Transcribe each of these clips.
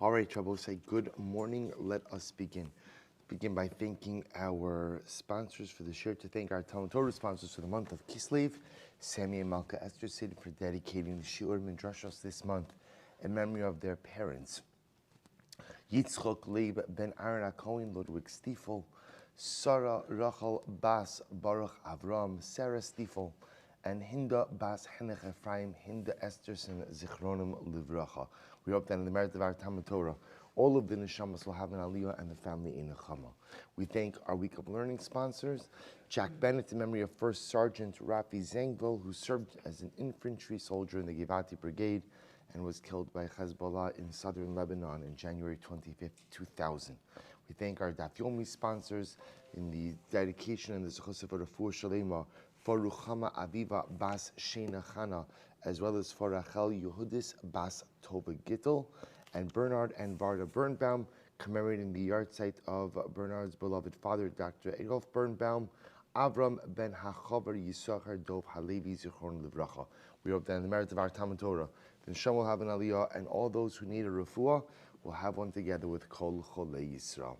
All right, Trouble, say good morning. Let us begin. Begin by thanking our sponsors for the share, to thank our Talmud Torah sponsors for the month of Kislev, Sammy and Malka Esther Sid, for dedicating the Shiur Midrashos this month in memory of their parents. Yitzchok Leib ben Aaron HaKohen, Ludwig Stiefel, Sarah Rachel Bas Baruch Avram, Sarah Stiefel, and Hinda Bas Henech Ephraim, Hinda Esterson Zichronim Livracha. We hope that in the merit of our Talmud Torah, all of the neshamas will have an aliyah and the family in nechama. We thank our Week of Learning sponsors, Jack Bennett in memory of First Sergeant Rafi Zengvil, who served as an infantry soldier in the Givati Brigade and was killed by Hezbollah in southern Lebanon on January 25th, 2000. We thank our Daf Yomi sponsors in the dedication and the Zechus of Refuah Shalema for Ruchama Aviva Bas Shena Chana, as well as for Rachel Yehudis Bas Tova Gittel, and Bernard and Varda Birnbaum, commemorating the yard site of Bernard's beloved father, Dr. Adolf Birnbaum, Avram ben Hachover Yisachar Dov Halevi Zichron Livracha. We hope that in the merit of our Talmud Torah, the Neshama will have an aliyah, and all those who need a refuah will have one together with Kol Cholei Yisrael.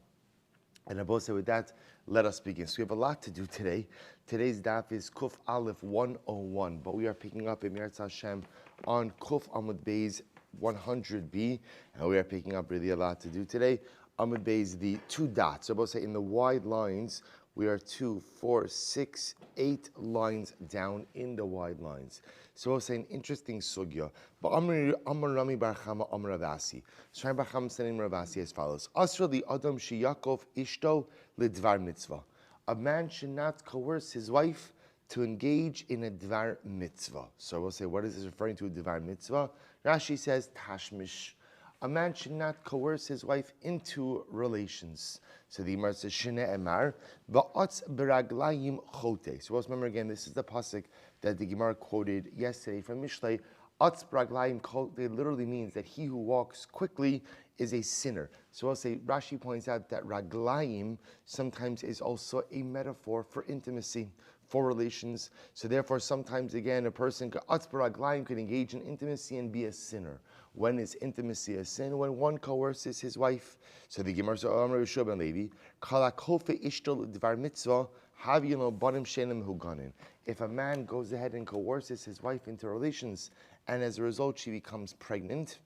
And Abose, with that, let us begin. So we have a lot to do today. Today's daf is Kuf Aleph 101, but we are picking up in Meretz Hashem on Kuf Amud Beis 100b, and we are picking up really a lot to do today. Amud Beis, the two dots. So Abose, in the wide lines, we are 2, 4, 6, 8 lines down in the wide lines. So we'll say an interesting sugya. But Amar Rami Bar Chama Amar Ravasi. So Bar Chama saying Ravasi as follows: Asra li Adam sheyakov ishto lidvar mitzvah. A man should not coerce his wife to engage in a dvar mitzvah. So we'll say, what is this referring to, a dvar mitzvah? Rashi says tashmish. A man should not coerce his wife into relations. So the Gemara says, Shene Emar, Va'atz beraglayim chote. So let's remember again, this is the pasuk that the Gemara quoted yesterday from Mishlei. Atz beraglayim chote literally means that he who walks quickly is a sinner. So I'll say, Rashi points out that raglayim sometimes is also a metaphor for intimacy, for relations. So therefore, sometimes again, a person atz beraglayim could engage in intimacy and be a sinner. When is intimacy a sin? When one coerces his wife. So the Gemara says, Amar Yeshua ben Levi, Kalakofe ishtal dvar mitzvah, haviyano banim shenim huganin. If a man goes ahead and coerces his wife into relations, and as a result she becomes pregnant,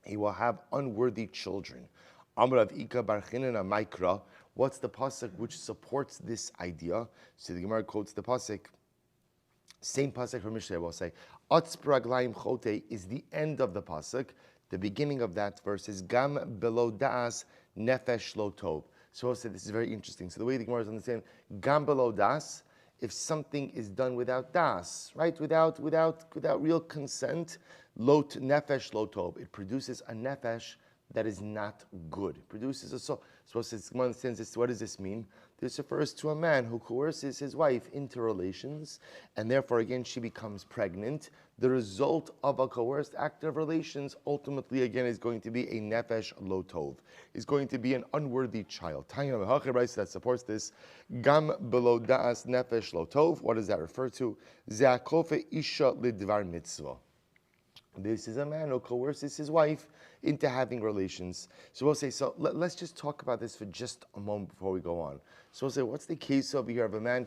he will have unworthy children. Amar of Ika bar Chinana Maikra. What's the pasuk which supports this idea? So the Gemara quotes the pasuk. Same pasuk from Mishlei will say, Atz beraglayim chote is the end of the pasuk. The beginning of that verse is Gam below das nefesh lo tov. So we'll say this is very interesting. So the way the Gemara is understand, Gam below das, if something is done without das, right, without real consent, lo nefesh lo tov, it produces a nefesh that is not good. It produces a soul. So one understands this. What does this mean? This refers to a man who coerces his wife into relations, and therefore again she becomes pregnant. The result of a coerced act of relations ultimately again is going to be a nefesh lo tov, is going to be an unworthy child. That supports this. Gam below da'as nefesh lo tov. What does that refer to? Ze'akofe isha lidvar mitzvah. This is a man who coerces his wife into having relations. So we'll say, so let's just talk about this for just a moment before we go on. So we'll say, what's the case over here of a man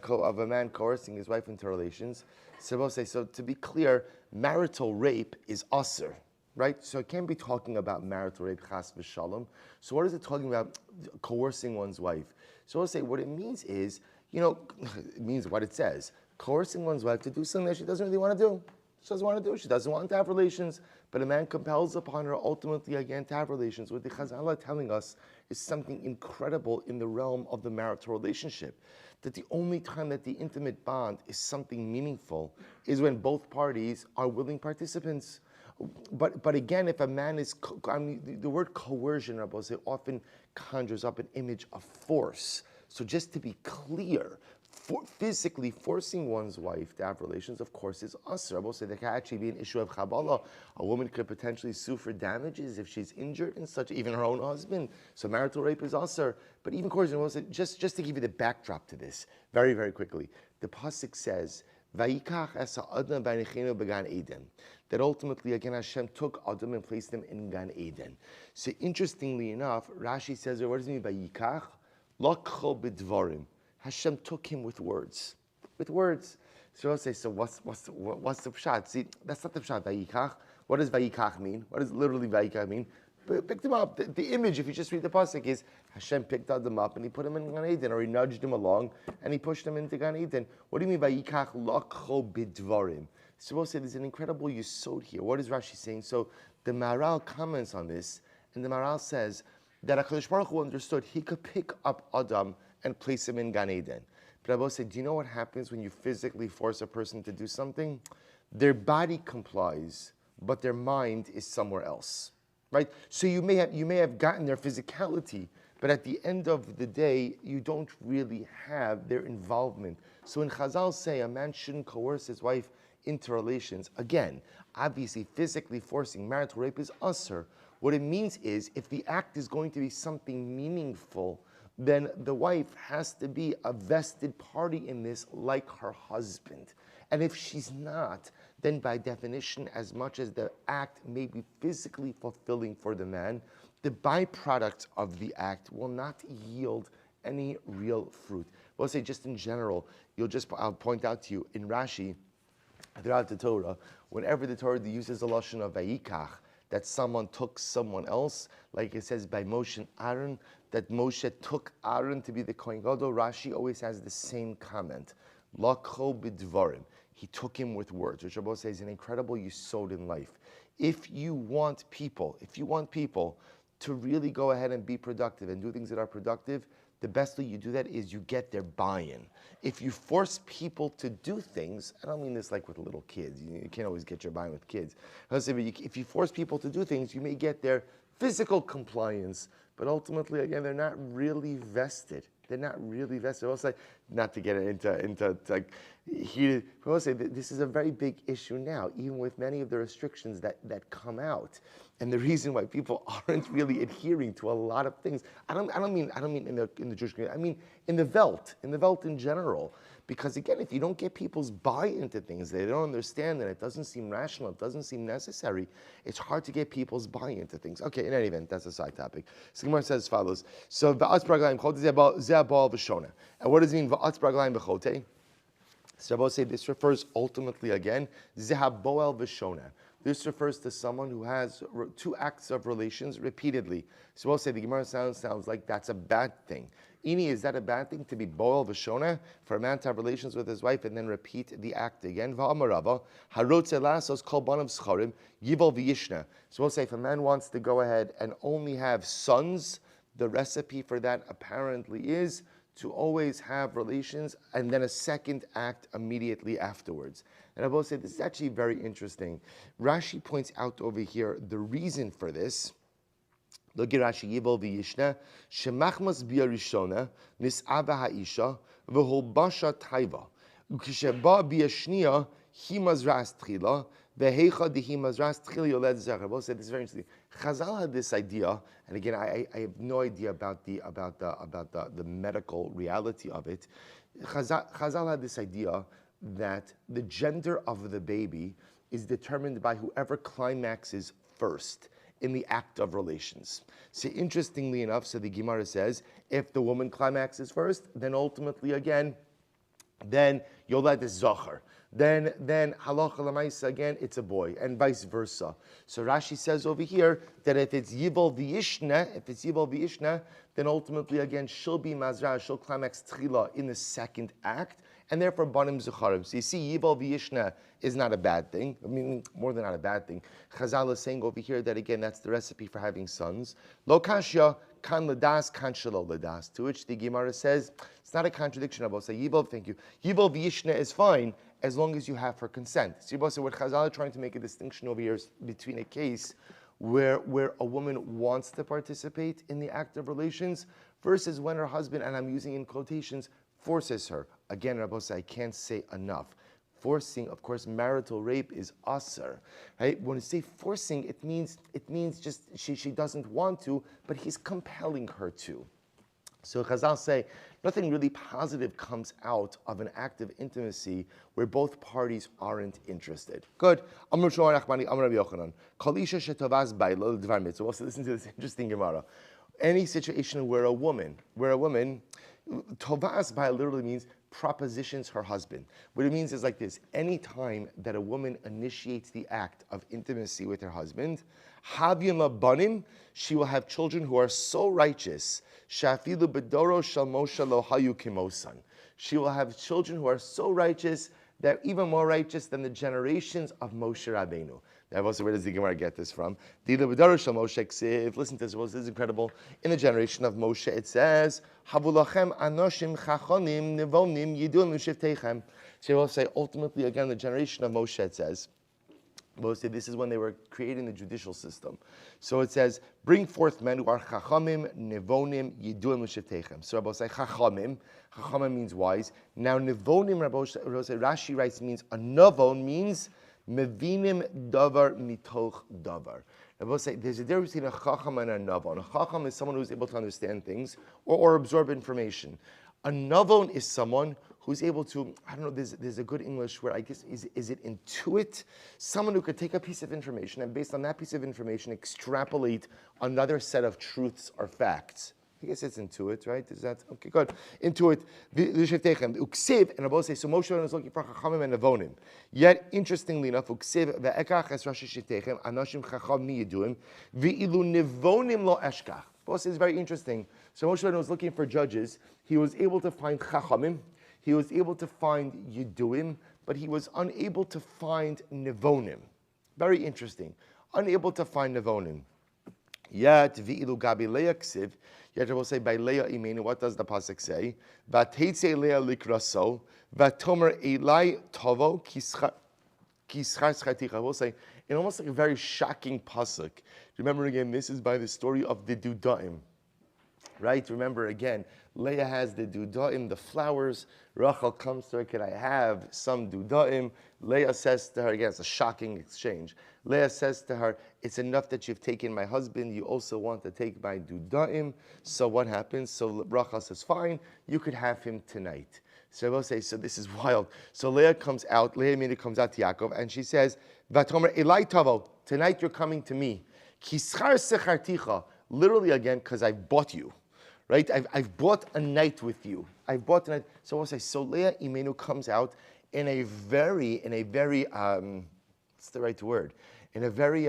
coercing his wife into relations? So we'll say, so to be clear, marital rape is asur, right? So it can't be talking about marital rape, chas v'shalom. So what is it talking about, coercing one's wife? So we'll say, what it means is, it means what it says. Coercing one's wife to do something that she doesn't really want to do. She doesn't want to do. She doesn't want to have relations, but a man compels upon her ultimately again to have relations. What the Chazal are telling us is something incredible in the realm of the marital relationship. That the only time that the intimate bond is something meaningful is when both parties are willing participants. But again, if a man is, the word coercion, Rabbi, often conjures up an image of force. So just to be clear, physically forcing one's wife to have relations, of course, is usher. I will say there can actually be an issue of Kabbalah. A woman could potentially sue for damages if she's injured and such, even her own husband. So marital rape is usher. But even coercion, just to give you the backdrop to this, very, very quickly, the pasuk says, Vayikach es ha'adam v'anichenu b'gan Eden. That ultimately, again, Hashem took Adam and placed him in Gan Eden. So interestingly enough, Rashi says, what does it mean by Yikach? Lakcho b'dvarim. Hashem took him with words. With words. So I'll say, so what's the pshat? See, that's not the pshat, Vayikach. What does Vayikach mean? What does literally Vayikach mean? Picked him up. The image, if you just read the pasuk, is Hashem picked Adam up and he put him in Gan Eden, or he nudged him along and he pushed him into Gan Eden. What do you mean by Yikach lakcho b'dvarim? So we'll say there's an incredible yesod here. What is Rashi saying? So the Maharal comments on this, and the Maharal says that HaKadosh Baruch Hu understood he could pick up Adam and place him in Gan Eden. But I will say, do you know what happens when you physically force a person to do something? Their body complies, but their mind is somewhere else. Right? So you may have gotten their physicality, but at the end of the day, you don't really have their involvement. So when Chazal say a man shouldn't coerce his wife into relations, again, obviously physically forcing marital rape is usur. What it means is if the act is going to be something meaningful, then the wife has to be a vested party in this like her husband. And if she's not, then by definition, as much as the act may be physically fulfilling for the man, the byproduct of the act will not yield any real fruit. We'll say just in general, I'll point out to you, in Rashi, throughout the Torah, whenever the Torah uses a lashon of vayikach, that someone took someone else, like it says by Moshe and Aaron, that Moshe took Aaron to be the Kohen Gadol, Rashi always has the same comment. Lakho b'dvarim. He took him with words, which Rabbi says is an incredible yesod in life. If you want people to really go ahead and be productive and do things that are productive, the best way you do that is you get their buy-in. If you force people to do things, I don't mean this like with little kids. You can't always get your buy-in with kids. If you force people to do things, you may get their physical compliance, but ultimately, again, they're not really vested. They're not really vested. Also, not to get into like heated, but I'll say this is a very big issue now, even with many of the restrictions that come out, and the reason why people aren't really adhering to a lot of things. I don't mean in the Jewish community. I mean in the Welt in general. Because again, if you don't get people's buy-in to things, they don't understand that it doesn't seem rational, it doesn't seem necessary, it's hard to get people's buy-in to things. Okay, in any event, that's a side topic. So Gemara says as follows. So va'atz braglayim chote ze'abal v'shona. And what does it mean va'atz braglayim v'chote? So Rabbi say this refers ultimately again, ze'haboel v'shona. This refers to someone who has two acts of relations repeatedly. So we'll say the Gemara sounds like that's a bad thing. Ini, is that a bad thing to be boel v'shona, for a man to have relations with his wife and then repeat the act again? V'amarava harotze lasos kol banav scharim yibol v'yishna. So we'll say if a man wants to go ahead and only have sons, the recipe for that apparently is to always have relations and then a second act immediately afterwards. And I will say this is actually very interesting. Rashi points out over here the reason for this. Look at Rashi, Yibol v'yishna, shemachmas b'yarishona, nis'ava ha'isha, v'holbasha taiva. Ukisheba b'yashniya, himazras tchila, v'heicha dehimazras tchila yoled zechar. Both said this is very interesting. Chazal had this idea, and again, I have no idea about the medical reality of it. Chazal had this idea that the gender of the baby is determined by whoever climaxes first in the act of relations. So interestingly enough, so the Gemara says, if the woman climaxes first, then ultimately again, then Yolad is Zohar. Then halacha l'maisa again, it's a boy, and vice versa. So Rashi says over here that if it's Yibol v'yishna, then ultimately again, she'll be Mazra, she'll climax Tchila in the second act, and therefore Banim Zucharim. So you see, Yibol v'yishna is not a bad thing. I mean, more than not a bad thing. Chazal is saying over here that again, that's the recipe for having sons. Lo kashya, kan ladas, kan shelo ladas. To which the Gemara says, it's not a contradiction. I will say, Yibol, thank you. Yibol v'yishna is fine as long as you have her consent. So what Chazal are trying to make a distinction over here is between a case where a woman wants to participate in the act of relations versus when her husband, and I'm using in quotations, forces her. Again, Rabbi say, I can't say enough. Forcing, of course, marital rape is usur. Right? When you say forcing, it means just she doesn't want to, but he's compelling her to. So Chazal say, nothing really positive comes out of an act of intimacy where both parties aren't interested. Good. Amr Shlomo Nachmani, Amr Rabbi Yochanan. Kol isha shetovas bailo l'dvar mitzvah. Also listen to this interesting Gemara. Any situation where a woman, tovas bail literally means propositions her husband. What it means is like this: any time that a woman initiates the act of intimacy with her husband, havyin labanim, she will have children who are so righteous. Shafilu bedoro shel Moshe lo hayu kimosan. She will have children who are so righteous, they're even more righteous than the generations of Moshe Rabbeinu. Now, also, where does the Gemara get this from? Listen to this. This is incredible. In the generation of Moshe, it says, "Havulachem anoshim chachonim nivonim yidun l'shiftechem." So we will say, ultimately, again, the generation of Moshe, it says, Moshe, this is when they were creating the judicial system. So it says, bring forth men who are chachamim, nivonim, yiduim l'shiftechem. So Rabbi say, chachamim means wise. Now, nivonim, Rashi writes, means, a navon means, mevinim davar mitoch davar. Rabbi say, there's a difference between a chacham and a navon. A chacham is someone who's able to understand things or absorb information. A navon is someone who's able to, I don't know, there's a good English word, I guess, is it intuit? Someone who could take a piece of information and based on that piece of information extrapolate another set of truths or facts. I guess it's intuit, right? Is that, okay, good. Intuit, uksiv, and Rabbi say, so Moshe was looking for chachamim and nevonim. Yet, interestingly enough, uksiv, ve'ekach es rashi shetechem, anashim chacham mi yiduim, ve'ilu nevonim lo eshkach. Rabbi says, very interesting. So Moshe was looking for judges. He was able to find chachamim. He was able to find Yiduim, but he was unable to find Nevonim. Very interesting. Unable to find Nevonim. Yet, v'ilu gabi leah ksiv, yet I will say, by leah imenu, what does the pasuk say? V'teitze leah likraso, v'tomer elai tovo kischar schaticha. I will say, in almost like a very shocking pasuk. Remember again, this is by the story of the Dudaim. Right? Remember again, Leah has the dudaim, the flowers. Rachel comes to her, can I have some dudaim? Leah says to her, again, it's a shocking exchange. Leah says to her, it's enough that you've taken my husband, you also want to take my dudaim. So what happens? So Rachel says, fine, you could have him tonight. So I will say, so this is wild. So Leah comes out, Leah immediately comes out to Yaakov, and she says, Vatomer Elai Tavo, tonight you're coming to me. Kischar secharticha, literally again, because I've bought you. Right? I've bought a night with you. I've bought a night. So I'll say, so Leah Imenu comes out in a very, what's the right word? In a very,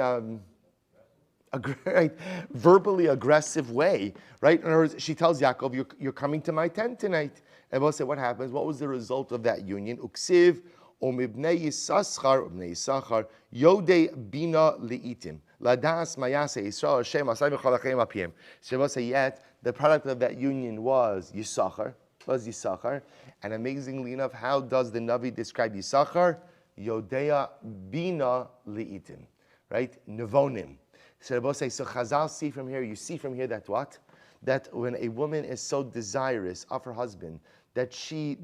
verbally aggressive way, right? In other words, she tells Yaakov, you're coming to my tent tonight. And we'll say, what happens? What was the result of that union? Uksiv, omibnei Yisachar, yode bina liitim. Ladas mayase Yisrael Hashem asay v'chalachem apiem. So we'll say, yet, the product of that union was Yisachar, and amazingly enough, how does the Navi describe Yisachar? Yodea bina liitim, right? Nevonim. So we'll say, so Chazal see from here, you see from here that what? That when a woman is so desirous of her husband, that she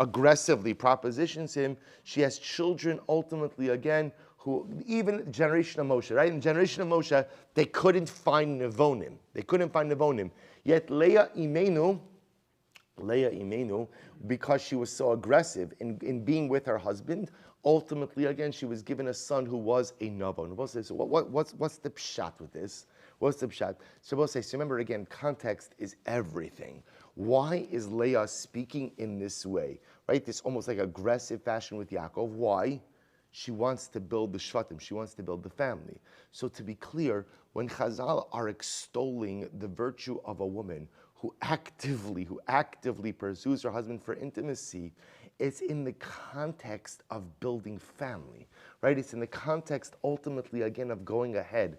aggressively propositions him, she has children ultimately again, who, even generation of Moshe, right? In the generation of Moshe, they couldn't find Nevonim. Yet Leah Imenu, because she was so aggressive in being with her husband, ultimately, again, she was given a son who was a Navon. So what's the pshat with this? What's the pshat? So we'll say, so remember again, context is everything. Why is Leah speaking in this way? Right? This almost like aggressive fashion with Yaakov. Why? She wants to build the Shvatim. She wants to build the family. So to be clear, when Chazal are extolling the virtue of a woman who actively pursues her husband for intimacy, it's in the context of building family, right? It's in the context, ultimately, again, of going ahead.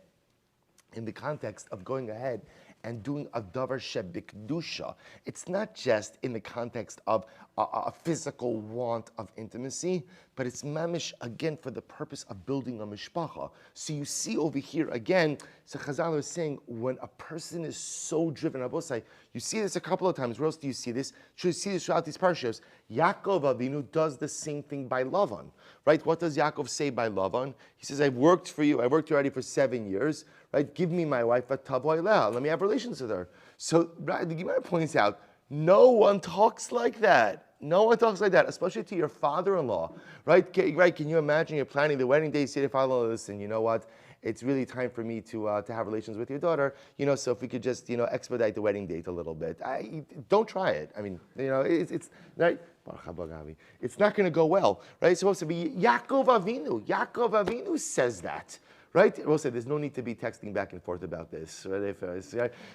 In the context of going ahead and doing a davar shebikdusha. It's not just in the context of a physical want of intimacy, but it's mamish, again, for the purpose of building a mishpacha. So you see over here, again, so Chazal is saying, when a person is so driven, Abosai, you see this a couple of times. Where else do you see this? You see this throughout these parashas. Yaakov Avinu does the same thing by Lavan, right? What does Yaakov say by Lavan? He says, I've worked for you. I worked already for 7 years, right? Give me my wife, let me have a relations with her. So the Gemara points out, no one talks like that. No one talks like that, especially to your father-in-law, right? Right? Can you imagine you're planning the wedding day, you say to father-in-law, listen, you know what? It's really time for me to have relations with your daughter, so if we could just, expedite the wedding date a little bit. Don't try it. I mean, it's right? It's not going to go well, right? It's supposed to be Yaakov Avinu. Yaakov Avinu says that. Right? We'll say there's no need to be texting back and forth about this. Right?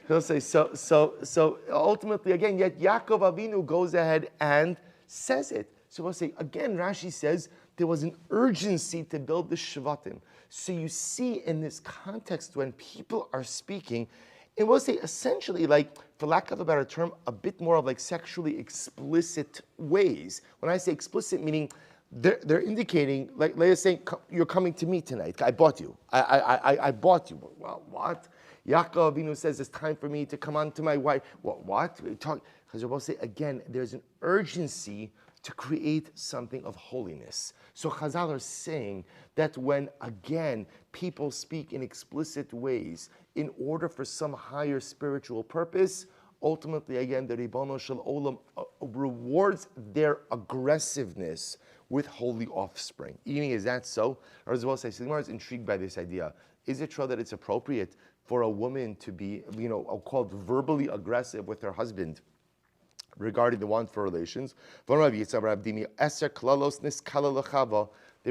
He'll say, so ultimately, again, yet Yaakov Avinu goes ahead and says it. So we'll say, again, Rashi says there was an urgency to build the Shvatim. So you see in this context when people are speaking, it will say essentially, like, for lack of a better term, a bit more of like sexually explicit ways. When I say explicit, meaning they're indicating, like Leah's saying, you're coming to me tonight. I bought you. I bought you. Well, what? Yaakov Avinu says it's time for me to come on to my wife. What? Because we're supposed to say, again, there's an urgency to create something of holiness. So Chazal are saying that when, again, people speak in explicit ways in order for some higher spiritual purpose, ultimately, again, the Ribono Shel Olam rewards their aggressiveness with holy offspring. Meaning, is that so? Or as well say, Sigmar is intrigued by this idea. Is it true that it's appropriate for a woman to be, called verbally aggressive with her husband regarding the want for relations? There were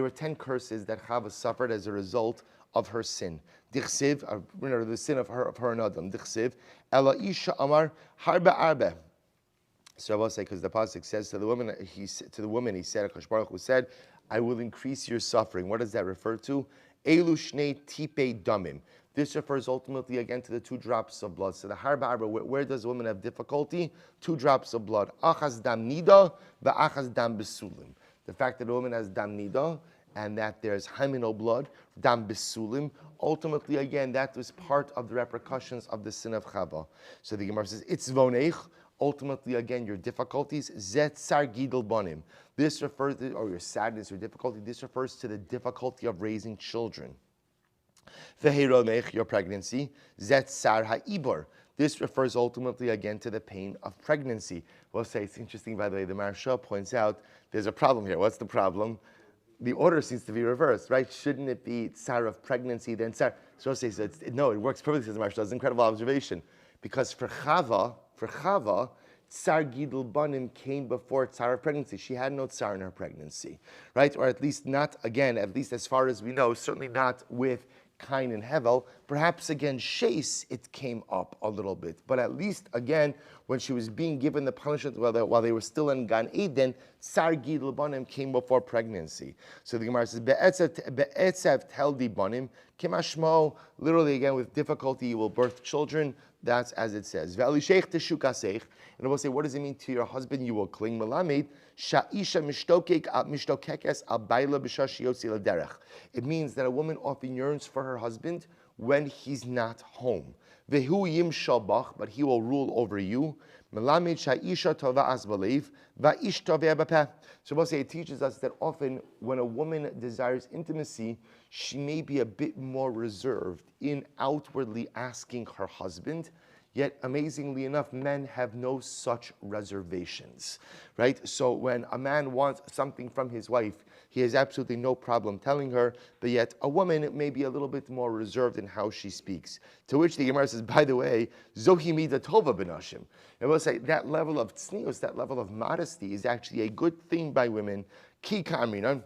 10 curses that Chava suffered as a result of her sin. Dichsiv, the sin of her and Adam. Dichsiv, Ela Isha Amar Harba Arbe. So I will say, because the pasuk says to the woman, he said, Akash Baruch Hu said, I will increase your suffering. What does that refer to? Elu shnei tipe damim. This refers ultimately again to the 2 drops of blood. So the harba arba, where does a woman have difficulty? 2 drops of blood. Achas dam nida, va'achas dam besulim. The fact that a woman has dam nida and that there's hymenal blood, dam besulim, ultimately again that was part of the repercussions of the sin of Chava. So the Gemara says, it's voneich. Ultimately, again, your difficulties, zet sar gidel bonim. This refers to, or your sadness or difficulty, this refers to the difficulty of raising children. Veheronech, your pregnancy, zet sar ha'ibor. This refers ultimately again to the pain of pregnancy. We'll say, it's interesting, by the way, the Maharsha points out there's a problem here. What's the problem? The order seems to be reversed, right? Shouldn't it be tsar of pregnancy, then tsar? So we'll say, no, it works perfectly, says the Maharsha. It's an incredible observation. Because for Chava, Tsar Gidul Banim came before Tsar of pregnancy. She had no Tsar in her pregnancy, right? Or at least not, again, at least as far as we know, certainly not with Cain and Hevel. Perhaps again, Shase, it came up a little bit. But at least, again, when she was being given the punishment while they were still in Gan Eden, Tsar Gidul Banim came before pregnancy. So the Gemara says, Be'etzev Teldi Banim, Kimashmo, literally again, with difficulty you will birth children. That's as it says. And it will say, what does it mean to your husband? You will cling. It means that a woman often yearns for her husband when he's not home. But he will rule over you. So we'll say it teaches us that often when a woman desires intimacy, she may be a bit more reserved in outwardly asking her husband. Yet, amazingly enough, men have no such reservations, right? So when a man wants something from his wife, he has absolutely no problem telling her, but yet a woman may be a little bit more reserved in how she speaks. To which the Gemara says, by the way, Zohi mida tova benashim. And we'll say that level of tznius, that level of modesty is actually a good thing by women. Ki ka'amrinan.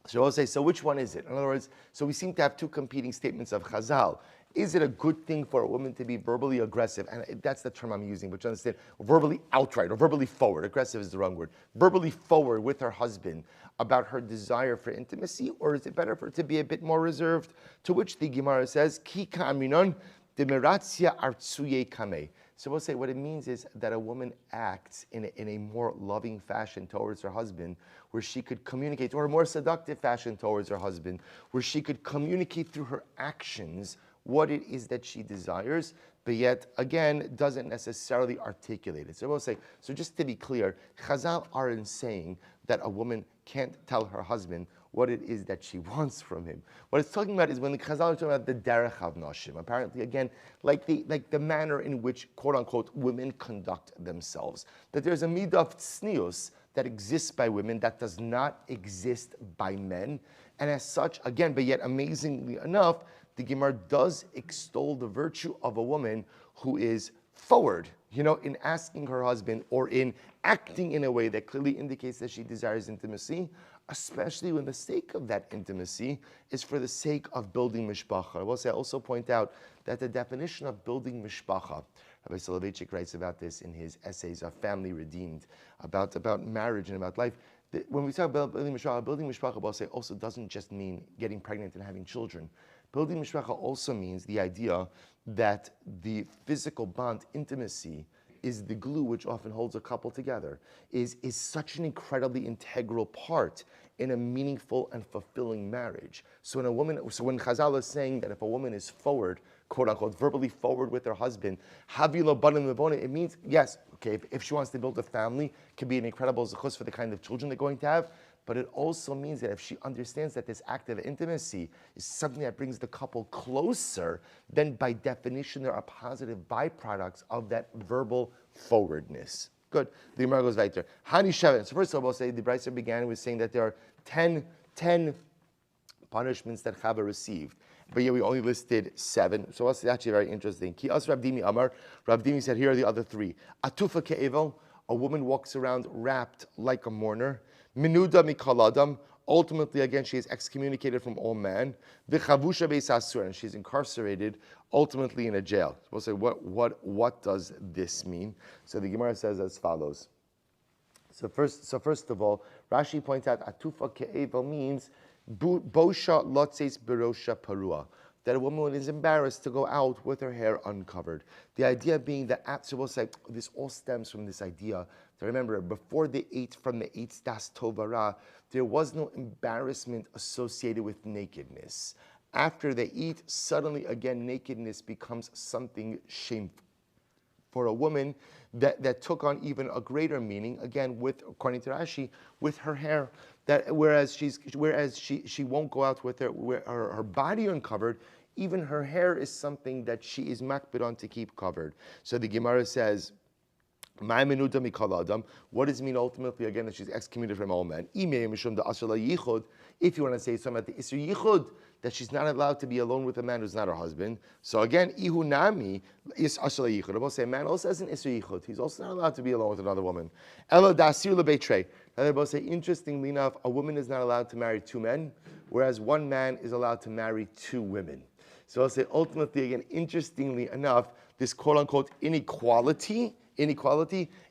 So we'll say, so which one is it? In other words, so we seem to have 2 competing statements of Chazal. Is it a good thing for a woman to be verbally aggressive? And that's the term I'm using, but you understand, verbally outright or verbally forward. Aggressive is the wrong word. Verbally forward with her husband about her desire for intimacy, or is it better for her to be a bit more reserved? To which the Gemara says, Ki ka'aminon demiratzia artsuye kame. So we'll say what it means is that a woman acts in a more loving fashion towards her husband, where she could communicate, or a more seductive fashion towards her husband, where she could communicate through her actions what it is that she desires, but yet, again, doesn't necessarily articulate it. So we'll say, so just to be clear, Chazal aren't saying that a woman can't tell her husband what it is that she wants from him. What it's talking about is when the Chazal are talking about the derech of nashim. Apparently, again, like the manner in which, quote unquote, women conduct themselves. That there's a midah of tznius that exists by women that does not exist by men. And as such, again, but yet amazingly enough, the Gemara does extol the virtue of a woman who is forward, in asking her husband or in acting in a way that clearly indicates that she desires intimacy, especially when the sake of that intimacy is for the sake of building Mushbach. I will say, I also point out that the definition of building Mushbach, Rabbi Soloveitchik writes about this in his essays of Family Redeemed, about marriage and about life. When we talk about building Mushbach, also doesn't just mean getting pregnant and having children. Building Mushbach also means the idea that the physical bond, intimacy, is the glue which often holds a couple together, is such an incredibly integral part in a meaningful and fulfilling marriage. So when Chazal is saying that if a woman is forward, quote unquote, verbally forward with her husband, havilo banim levona, it means, yes, okay, if she wants to build a family, it can be an incredible zechus for the kind of children they're going to have, but it also means that if she understands that this act of intimacy is something that brings the couple closer, then by definition there are positive byproducts of that verbal forwardness. Good. The Gemara goes right there. Hani Shevet. So first of all, we'll say the Brisa began with saying that there are 10 punishments that Chava received. But yeah, we only listed 7. So that's actually very interesting. Ki as Rav Dimi Amar. Rav Dimi said, here are the other 3. Atufa ke'evel. A woman walks around wrapped like a mourner. Minuda mikol adam. Ultimately, again, she is excommunicated from all man. V'chavusha beis asur, and she's incarcerated, ultimately in a jail. So we'll say, what does this mean? So the Gemara says as follows. So first of all, Rashi points out atufa ke'evel means bosha lotzeis berosha parua, that a woman is embarrassed to go out with her hair uncovered. The idea being that, so we'll say, this all stems from this idea. So remember, before they ate from the Eitz Das Tovara, there was no embarrassment associated with nakedness. After they eat, suddenly again, nakedness becomes something shameful for a woman that took on even a greater meaning, again, according to Rashi, with her hair. That whereas she won't go out with her body uncovered, even her hair is something that she is makbid on to keep covered. So the Gemara says, what does it mean ultimately, again, that she's excommunicated from all men? If you want to say something about the Isser Yichud, that she's not allowed to be alone with a man who's not her husband. So again, Ihu Nami is Asher Yichud. I will say a man also has an Isser Yichud. He's also not allowed to be alone with another woman. Ela Dasir Lebeitrei. Now they both say, interestingly enough, a woman is not allowed to marry 2 men, whereas 1 man is allowed to marry 2 women. So I'll say ultimately, again, interestingly enough, this quote-unquote inequality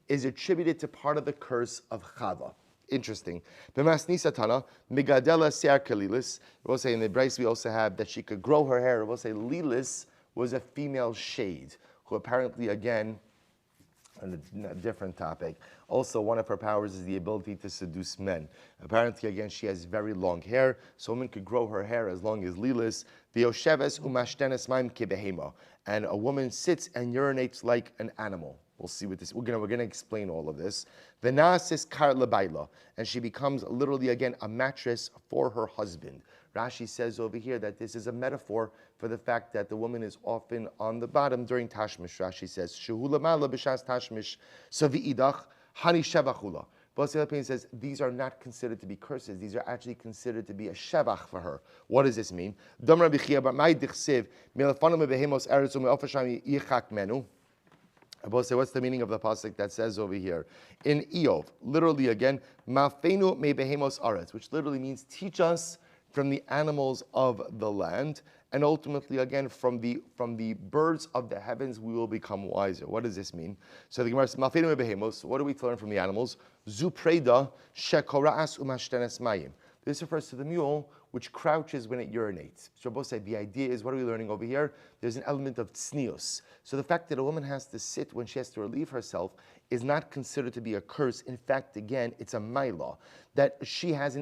is attributed to part of the curse of Chava. Interesting. B'masnisa Tana, Migadela Sear Kalilis. We'll say in the Bryce we also have that she could grow her hair. We'll say Lilis was a female shade, who apparently, again, on a different topic, also one of her powers is the ability to seduce men. Apparently, again, she has very long hair, so a woman could grow her hair as long as Lilis. V'yosheves umashtenes maim kebehema. And a woman sits and urinates like an animal. We'll see what this. We're gonna explain all of this. Venasis kar lebaila, and she becomes literally again a mattress for her husband. Rashi says over here that this is a metaphor for the fact that the woman is often on the bottom during tashmish. Rashi says shehu lamala b'shas tashmish savi'idach hani shevachula. But the other opinion says these are not considered to be curses. These are actually considered to be a shevach for her. What does this mean? Damra b'chia b'may dichsiv milafanu mebehemos eretz u'me'ofasham yichak menu. I will say, what's the meaning of the pasuk that says over here in Eov? Literally again, ma'afenu me behemos aretz, which literally means teach us from the animals of the land, and ultimately again from the birds of the heavens we will become wiser. What does this mean? So the Gemara says, ma'afenu me behemos. What do we learn from the animals? Zupreda shekoras umashtenes mayim. This refers to the mule which crouches when it urinates. So both say the idea is, what are we learning over here? There's an element of tznius. So the fact that a woman has to sit when she has to relieve herself is not considered to be a curse. In fact, again, it's a mailah. That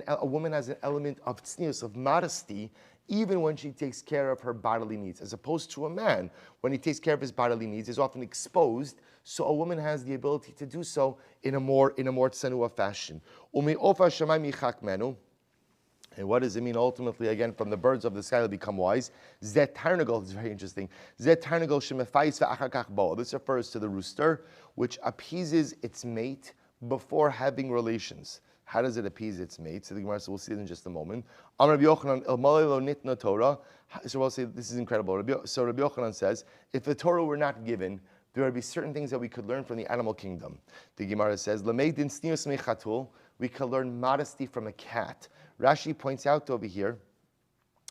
a woman has an element of tznius, of modesty, even when she takes care of her bodily needs, as opposed to a man, when he takes care of his bodily needs, is often exposed. So a woman has the ability to do so in a more tsanua fashion. And what does it mean ultimately? Again, from the birds of the sky will become wise. Zet tarnagol is very interesting. Zet tarnagol shemefais ve'achar kach bo. This refers to the rooster, which appeases its mate before having relations. How does it appease its mate? So the Gemara says, we'll see it in just a moment. Amar Rabbi Yochanan, el malei lo nitna Torah. So we'll say this is incredible. So Rabbi Yochanan says, if the Torah were not given, there would be certain things that we could learn from the animal kingdom. The Gemara says, Lameidin snius mechatul. We could learn modesty from a cat. Rashi points out over here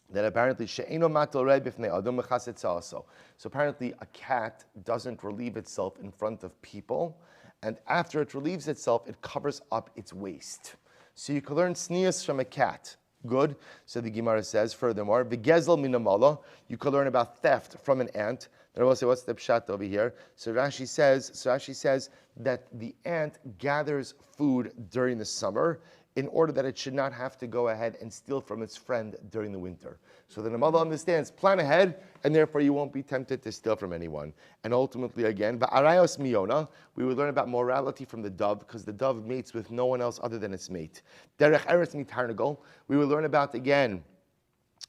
that apparently she'eno matal rei b'fnei adam mechaset also. So apparently a cat doesn't relieve itself in front of people, and after it relieves itself, it covers up its waist. So you can learn snius from a cat. Good. So the Gemara says, furthermore, v'gezel minamala. You can learn about theft from an ant. Then I will say, what's the pshat over here? So Rashi says that the ant gathers food during the summer in order that it should not have to go ahead and steal from its friend during the winter. So the Namala understands, plan ahead, and therefore you won't be tempted to steal from anyone. And ultimately, again, Ba'arayos miyona, we would learn about morality from the dove, because the dove mates with no one else other than its mate. Derech eretz mitarnagol, we will learn about, again,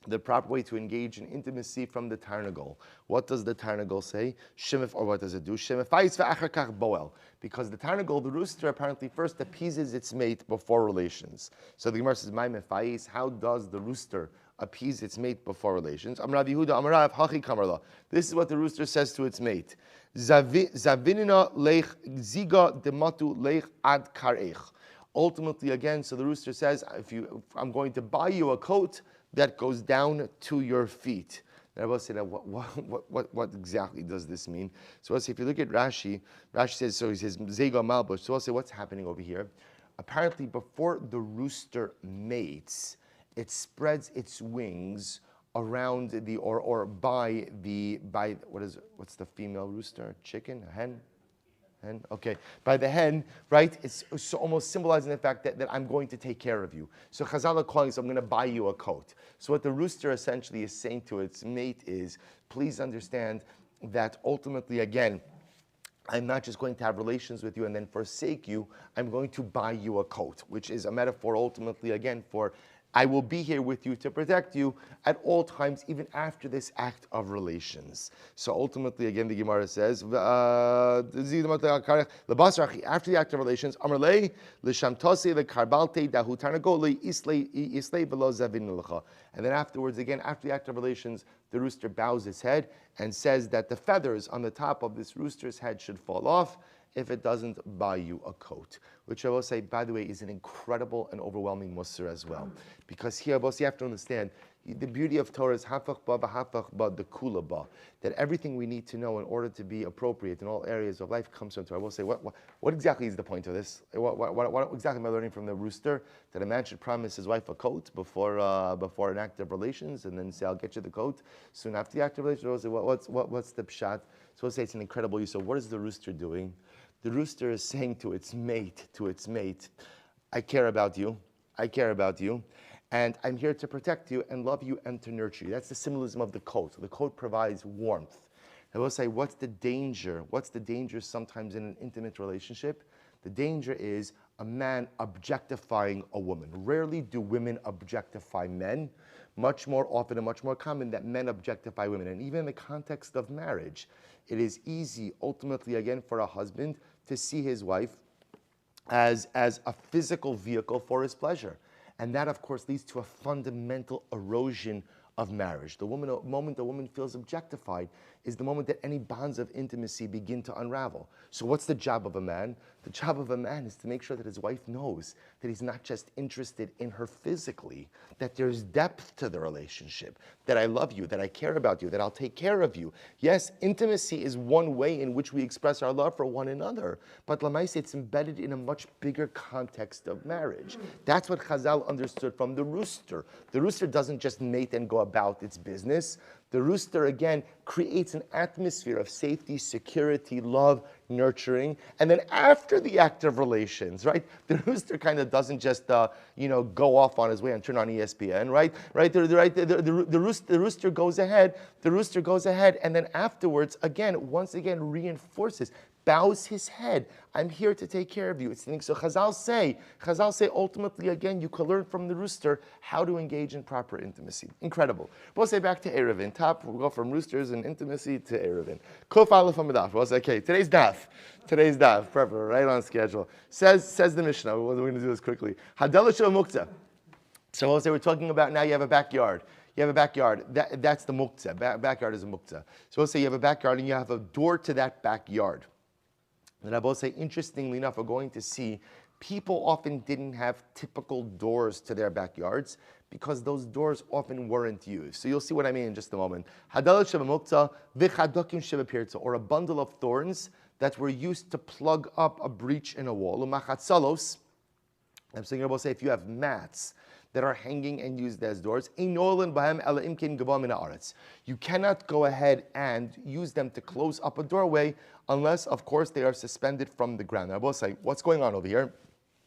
the proper way to engage in intimacy from the tarnagol. What does the tarnagol say? Shemif, or what does it do? Shemifais ve'achar kach boel. Because the tarnagol, the rooster, apparently first appeases its mate before relations. So the Gemara says, "My mefais." How does the rooster appease its mate before relations? Amar Yehuda, Amar Rav, Hachi Kamarla. This is what the rooster says to its mate. Zavinina lech ziga dematu lech ad kareich. Ultimately, again, so the rooster says, if I'm going to buy you a coat that goes down to your feet. And I will say that what exactly does this mean? So I'll say, if you look at Rashi says, so he says, Zega Malbush. So I'll say, what's happening over here? Apparently, before the rooster mates, it spreads its wings around the, or by what's the female rooster? Chicken? A hen? Okay, by the hen, right? It's so almost symbolizing the fact that I'm going to take care of you. So Chazal are calling, so I'm going to buy you a coat. So what the rooster essentially is saying to its mate is, please understand that ultimately, again, I'm not just going to have relations with you and then forsake you. I'm going to buy you a coat, which is a metaphor ultimately, again, for I will be here with you to protect you at all times, even after this act of relations. So ultimately, again, the Gemara says, after the act of relations, and then afterwards, again, after the act of relations, the rooster bows his head and says that the feathers on the top of this rooster's head should fall off if it doesn't buy you a coat. Which I will say, by the way, is an incredible and overwhelming mussar as well. Because here, you have to understand, the beauty of Torah is hafach ba v'hafach ba the kula ba, that everything we need to know in order to be appropriate in all areas of life comes from Torah. I will say, what exactly is the point of this? What exactly am I learning from the rooster? That a man should promise his wife a coat before an act of relations, and then say, I'll get you the coat soon after the act of relations. I will say, what's the pshat? So I'll say it's an incredible use. So what is the rooster doing? The rooster is saying to its mate, I care about you, and I'm here to protect you and love you and to nurture you. That's the symbolism of the coat. The coat provides warmth. I will say, what's the danger? What's the danger sometimes in an intimate relationship? The danger is a man objectifying a woman. Rarely do women objectify men. Much more often and much more common that men objectify women. And even in the context of marriage, it is easy, ultimately, again, for a husband to see his wife as a physical vehicle for his pleasure. And that, of course, leads to a fundamental erosion of marriage. The moment a woman feels objectified is the moment that any bonds of intimacy begin to unravel. So what's the job of a man? The job of a man is to make sure that his wife knows that he's not just interested in her physically, that there's depth to the relationship, that I love you, that I care about you, that I'll take care of you. Yes, intimacy is one way in which we express our love for one another, but Lamaise, it's embedded in a much bigger context of marriage. That's what Chazal understood from the rooster. The rooster doesn't just mate and go about its business. The rooster, again, creates an atmosphere of safety, security, love, nurturing. And then after the act of relations, right, the rooster kind of doesn't just, go off on his way and turn on ESPN, right? The rooster goes ahead. The rooster goes ahead, and then afterwards, once again, reinforces. bows his head. I'm here to take care of you. It's the thing. So Chazal say ultimately, again, you can learn from the rooster how to engage in proper intimacy. Incredible. We'll say back to Eruvin. Top, we'll go from roosters and intimacy to Eruvin. Kuf Aleph Amidaf. We'll say, okay, today's daf, perfect, right on schedule. Says the Mishnah, we're going to do this quickly. Hadalash Mukta. So we'll say we're talking about now you have a backyard. That's the muktzah. Backyard is a muktzah. So we'll say you have a backyard and you have a door to that backyard. And I will say, interestingly enough, we're going to see people often didn't have typical doors to their backyards because those doors often weren't used. So you'll see what I mean in just a moment. Hadalat sheba muktzah v'chadokim sheba pirza, or a bundle of thorns that were used to plug up a breach in a wall. Umachatzalos. I'm saying I will say if you have mats that are hanging and used as doors. You cannot go ahead and use them to close up a doorway unless, of course, they are suspended from the ground. Now, I will say, what's going on over here?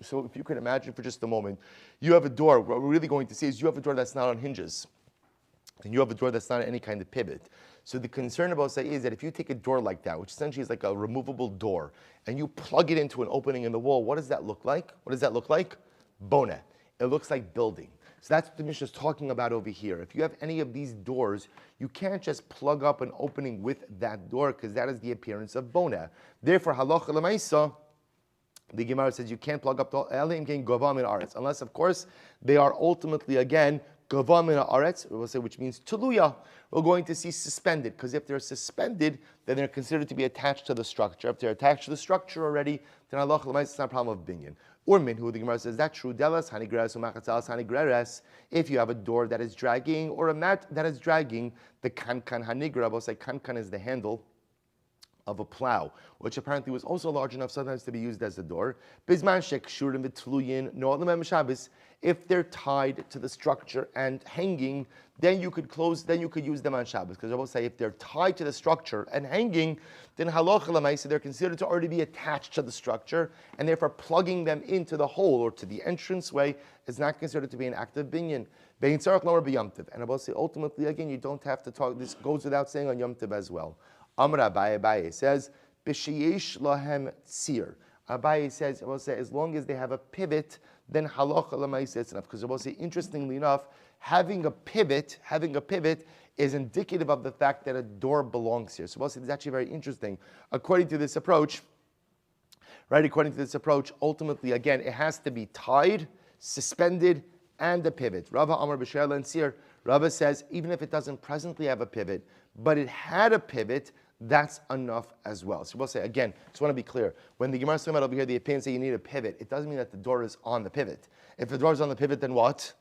So if you could imagine for just a moment, you have a door. What we're really going to see is you have a door that's not on hinges. And you have a door that's not any kind of pivot. So the concern about say is that if you take a door like that, which essentially is like a removable door, and you plug it into an opening in the wall, what does that look like? Bona. It looks like building. So that's what the Mishnah is talking about over here. If you have any of these doors, you can't just plug up an opening with that door because that is the appearance of bona. Therefore, halacha l'maisa, the Gemara says you can't plug up the elim ken govam in aretz, unless, of course, they are ultimately, again, govam in aretz, we'll say, which means tuluya. We're going to see suspended, because if they're suspended, then they're considered to be attached to the structure. If they're attached to the structure already, then halacha l'maisa, it's not a problem of binyan. Or minhu, the Gemara says that's true. Delas hanigreres umachatzalas hanigreres. If you have a door that is dragging or a mat that is dragging, the kankan hanigra. We'll say kankan is the handle of a plow, which apparently was also large enough sometimes to be used as a door. Bizman shekshurim v'tluyin no'alim Shabbos. If they're tied to the structure and hanging, then you could use them on Shabbos. Because I will say if they're tied to the structure and hanging, then halacha l'maisa, they're considered to already be attached to the structure, and therefore plugging them into the hole or to the entranceway is not considered to be an act of binyan. Bein tzarich lower b'yomtiv. And I will say ultimately again, you don't have to talk. This goes without saying on Yom Tov as well. Amar Abaye says, b'sheyesh lahem tzir. Abaye says, I will say, as long as they have a pivot, then halacha l'maisa it's enough. Because I will say, interestingly enough, having a pivot is indicative of the fact that a door belongs here. So I will say, it's actually very interesting. According to this approach, ultimately, again, it has to be tied, suspended, and a pivot. Rava Amar b'sheyesh lahem tzir. Rava says, even if it doesn't presently have a pivot, but it had a pivot, that's enough as well. So we'll say, again, just want to be clear. When the Gemara is talking about over here, the opinion say you need a pivot, it doesn't mean that the door is on the pivot. If the door is on the pivot, then what?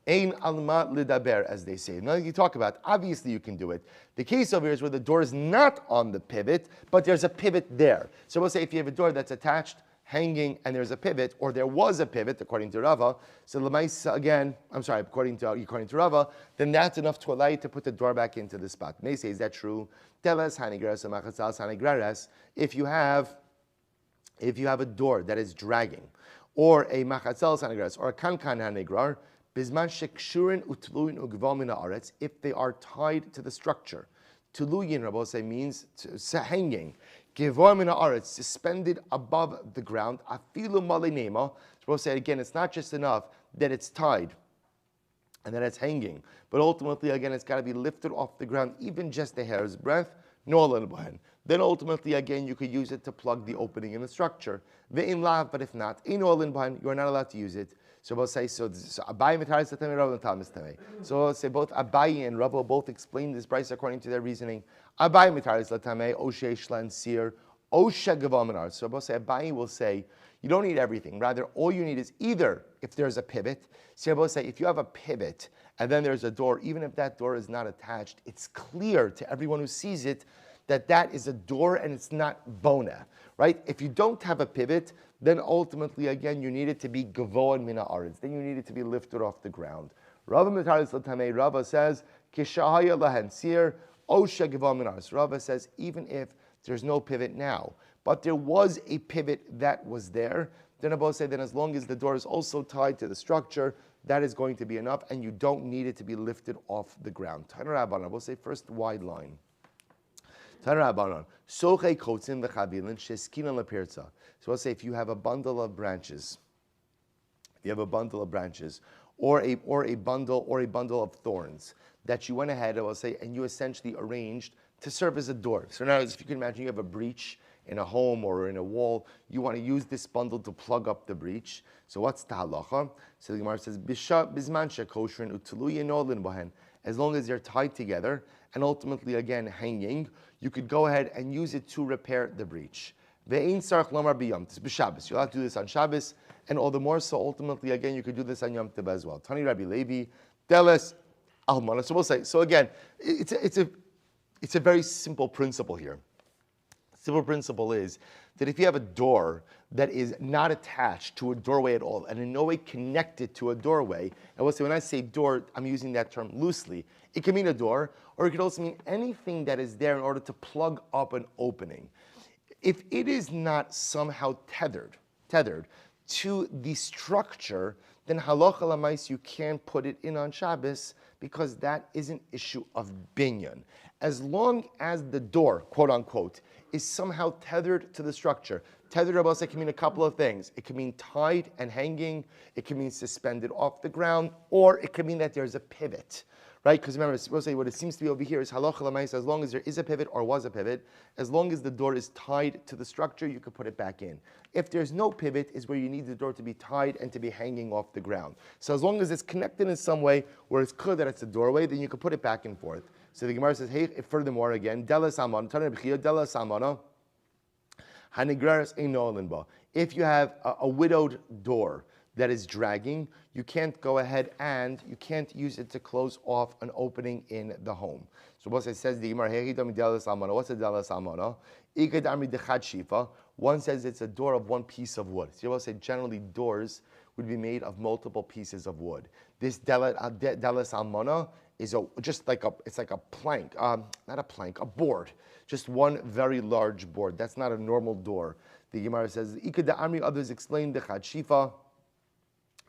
Ein alma lidaber, as they say. Nothing you talk about. Obviously, you can do it. The case over here is where the door is not on the pivot, but there's a pivot there. So we'll say if you have a door that's attached, hanging, and there's a pivot, or there was a pivot, according to Rava, so Lamaisa again, according to Rava, then that's enough to allow you to put the door back into the spot. May say, is that true? Teles hanigreres umachatzas hanigreres. If you have a door that is dragging, or a machatzal hanigreres, or a kankan hanigrar, bisman shekshurin utluin ugvam min haaretz, if they are tied to the structure. Tuluyin, Rabbi say, means hanging. Givor min haaretz, suspended above the ground. Afilu malinema. Rabbi say again, it's not just enough that it's tied and that it's hanging, but ultimately, again, it's got to be lifted off the ground, even just a hair's breadth. Then ultimately, again, you could use it to plug the opening in the structure. Ve'in lav, but if not, you are not allowed to use it. So we'll say, so Abaye mitaris l'tamei, Rav l'tamis tamei. So we'll say both Abaye and Rav will both explain this price according to their reasoning. Abaye mitaris l'tamei, oshe shlan sir, oshe gaval minar. So we'll say, Abaye will say, you don't need everything. Rather, all you need is either if there's a pivot. So we'll say, if you have a pivot and then there's a door, even if that door is not attached, it's clear to everyone who sees it that that is a door and it's not bona, right? If you don't have a pivot, then ultimately, again, you need it to be gavoan mina aretz. Then you need it to be lifted off the ground. Rava says, kishahaya lahen sir, osha gavoan mina aretz. Rava says, even if there's no pivot now, but there was a pivot that was there, then Abba say, then as long as the door is also tied to the structure, that is going to be enough, and you don't need it to be lifted off the ground. Abba say, first wide line. Tanarabanon. Sochei kotzim v'chavilin sheskinan lepirza. So let's say if you have a bundle of branches, or a bundle of thorns that you went ahead, I will say, and you essentially arranged to serve as a door. So now, if you can imagine, you have a breach in a home or in a wall, you want to use this bundle to plug up the breach. So what's the halacha? So the Gemara says, bisman shekosherin utuluyin olin bohen. As long as they're tied together and ultimately again hanging, you could go ahead and use it to repair the breach. Ve'ein sarach lomar b'yom tiv b'Shabbos. You'll have to do this on Shabbos, and all the more so ultimately again you could do this on Yom Tov as well. Tani Rabbi Levi, Deles Almana. So we'll say. So again, it's a very simple principle here. Simple principle is that if you have a door that is not attached to a doorway at all and in no way connected to a doorway, and we'll say when I say door, I'm using that term loosely. It can mean a door, or it could also mean anything that is there in order to plug up an opening. If it is not somehow tethered to the structure, then halacha l'mais you can't put it in on Shabbos because that is an issue of binyan. As long as the door, quote unquote, is somehow tethered to the structure. Tethered, Rabbi say, can mean a couple of things. It can mean tied and hanging. It can mean suspended off the ground, or it can mean that there's a pivot. Right? Because remember, we'll say what it seems to be over here is halacha l'mais. As long as there is a pivot or was a pivot, as long as the door is tied to the structure, you could put it back in. If there's no pivot, is where you need the door to be tied and to be hanging off the ground. So as long as it's connected in some way where it's clear that it's a doorway, then you could put it back and forth. So the Gemara says, hey, furthermore again, delas amana, tanei b'chia delas amana, hanigraris eino olinba. If you have a widowed door that is dragging, you can't go ahead and you can't use it to close off an opening in the home. So what it says, the Gemara, what's a delas amana? One says it's a door of one piece of wood. So you will say generally doors would be made of multiple pieces of wood. This delas amana is it's like a plank, not a plank, a board, just one very large board. That's not a normal door. The Gemara says, others explain the chadshifa.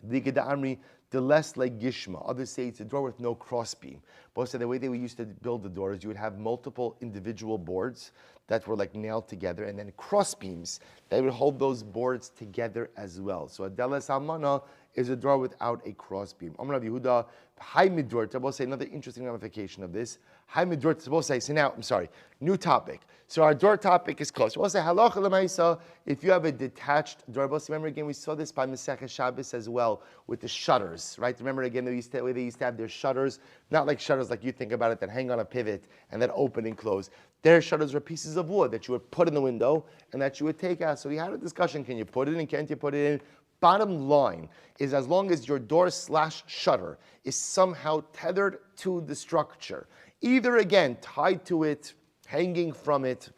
The less like gishma. Others say it's a door with no crossbeam. Both say the way they used to build the doors, you would have multiple individual boards that were like nailed together, and then crossbeams that would hold those boards together as well. So a delas almana is a door without a crossbeam. Amar Rav Yehuda, Hai midorta. We'll say another interesting ramification of this. Hai midorta. We'll say, so now, I'm sorry, new topic. So our door topic is close. We'll say halacha l'maisa. If you have a detached door, remember again, we saw this by Masechah Shabbos as well with the shutters, right? Remember again, they used to have their shutters, not like shutters like you think about it that hang on a pivot and that open and close. Their shutters were pieces of wood that you would put in the window and that you would take out. So we had a discussion: can you put it in? Can't you put it in? Bottom line is, as long as your door/shutter is somehow tethered to the structure, either again tied to it, hanging from it,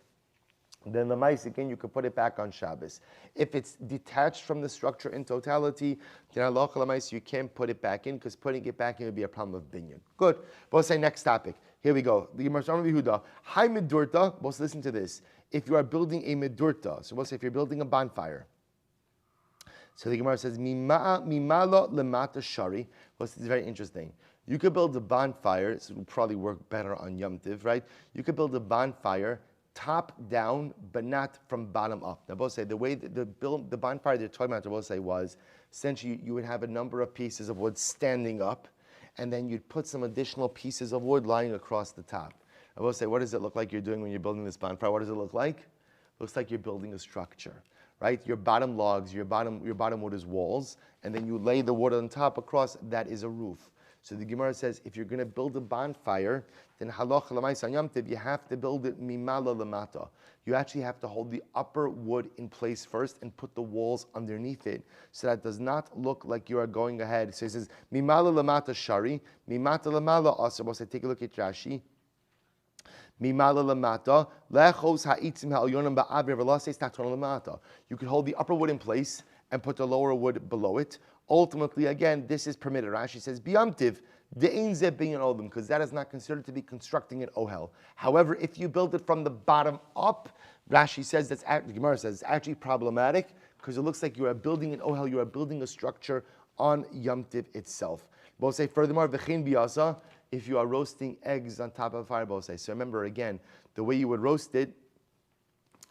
then the mice again you could put it back on Shabbos. If it's detached from the structure in totality, then halacha l'maisa you can't put it back in because putting it back in would be a problem of binyan. Good. But let's say next topic. Here we go. The Gemara Rav Yehuda. Hai medurta. Let's listen to this. If you are building a medurta, so we'll say if you're building a bonfire. So the Gemara says, Mimala lemata shari. Well, this is very interesting. You could build a bonfire, so it would probably work better on Yom Tiv, right? You could build a bonfire top down, but not from bottom up. Now, both say the way the bonfire they're talking about, both say was essentially you would have a number of pieces of wood standing up, and then you'd put some additional pieces of wood lying across the top. I will say, what does it look like you're doing when you're building this bonfire? What does it look like? It looks like you're building a structure. Right? Your bottom logs, your bottom wood is walls, and then you lay the wood on top across, that is a roof. So the Gemara says, if you're going to build a bonfire, then halacha l'maisa on Yom Tov, you have to build it mimala lemata. You actually have to hold the upper wood in place first and put the walls underneath it, so that does not look like you are going ahead. So he says, mimala lemata shari, mimata lemala asa. We'll say, take a look at Rashi. You could hold the upper wood in place and put the lower wood below it. Ultimately, again, this is permitted. Rashi says, because that is not considered to be constructing an ohel. However, if you build it from the bottom up, Rashi says the Gemara says it's actually problematic because it looks like you are building an ohel, you are building a structure on Yom Tiv itself. We'll say furthermore, v'chein biyasa. if you are roasting eggs on top of a fire, Bosai. So remember again, the way you would roast it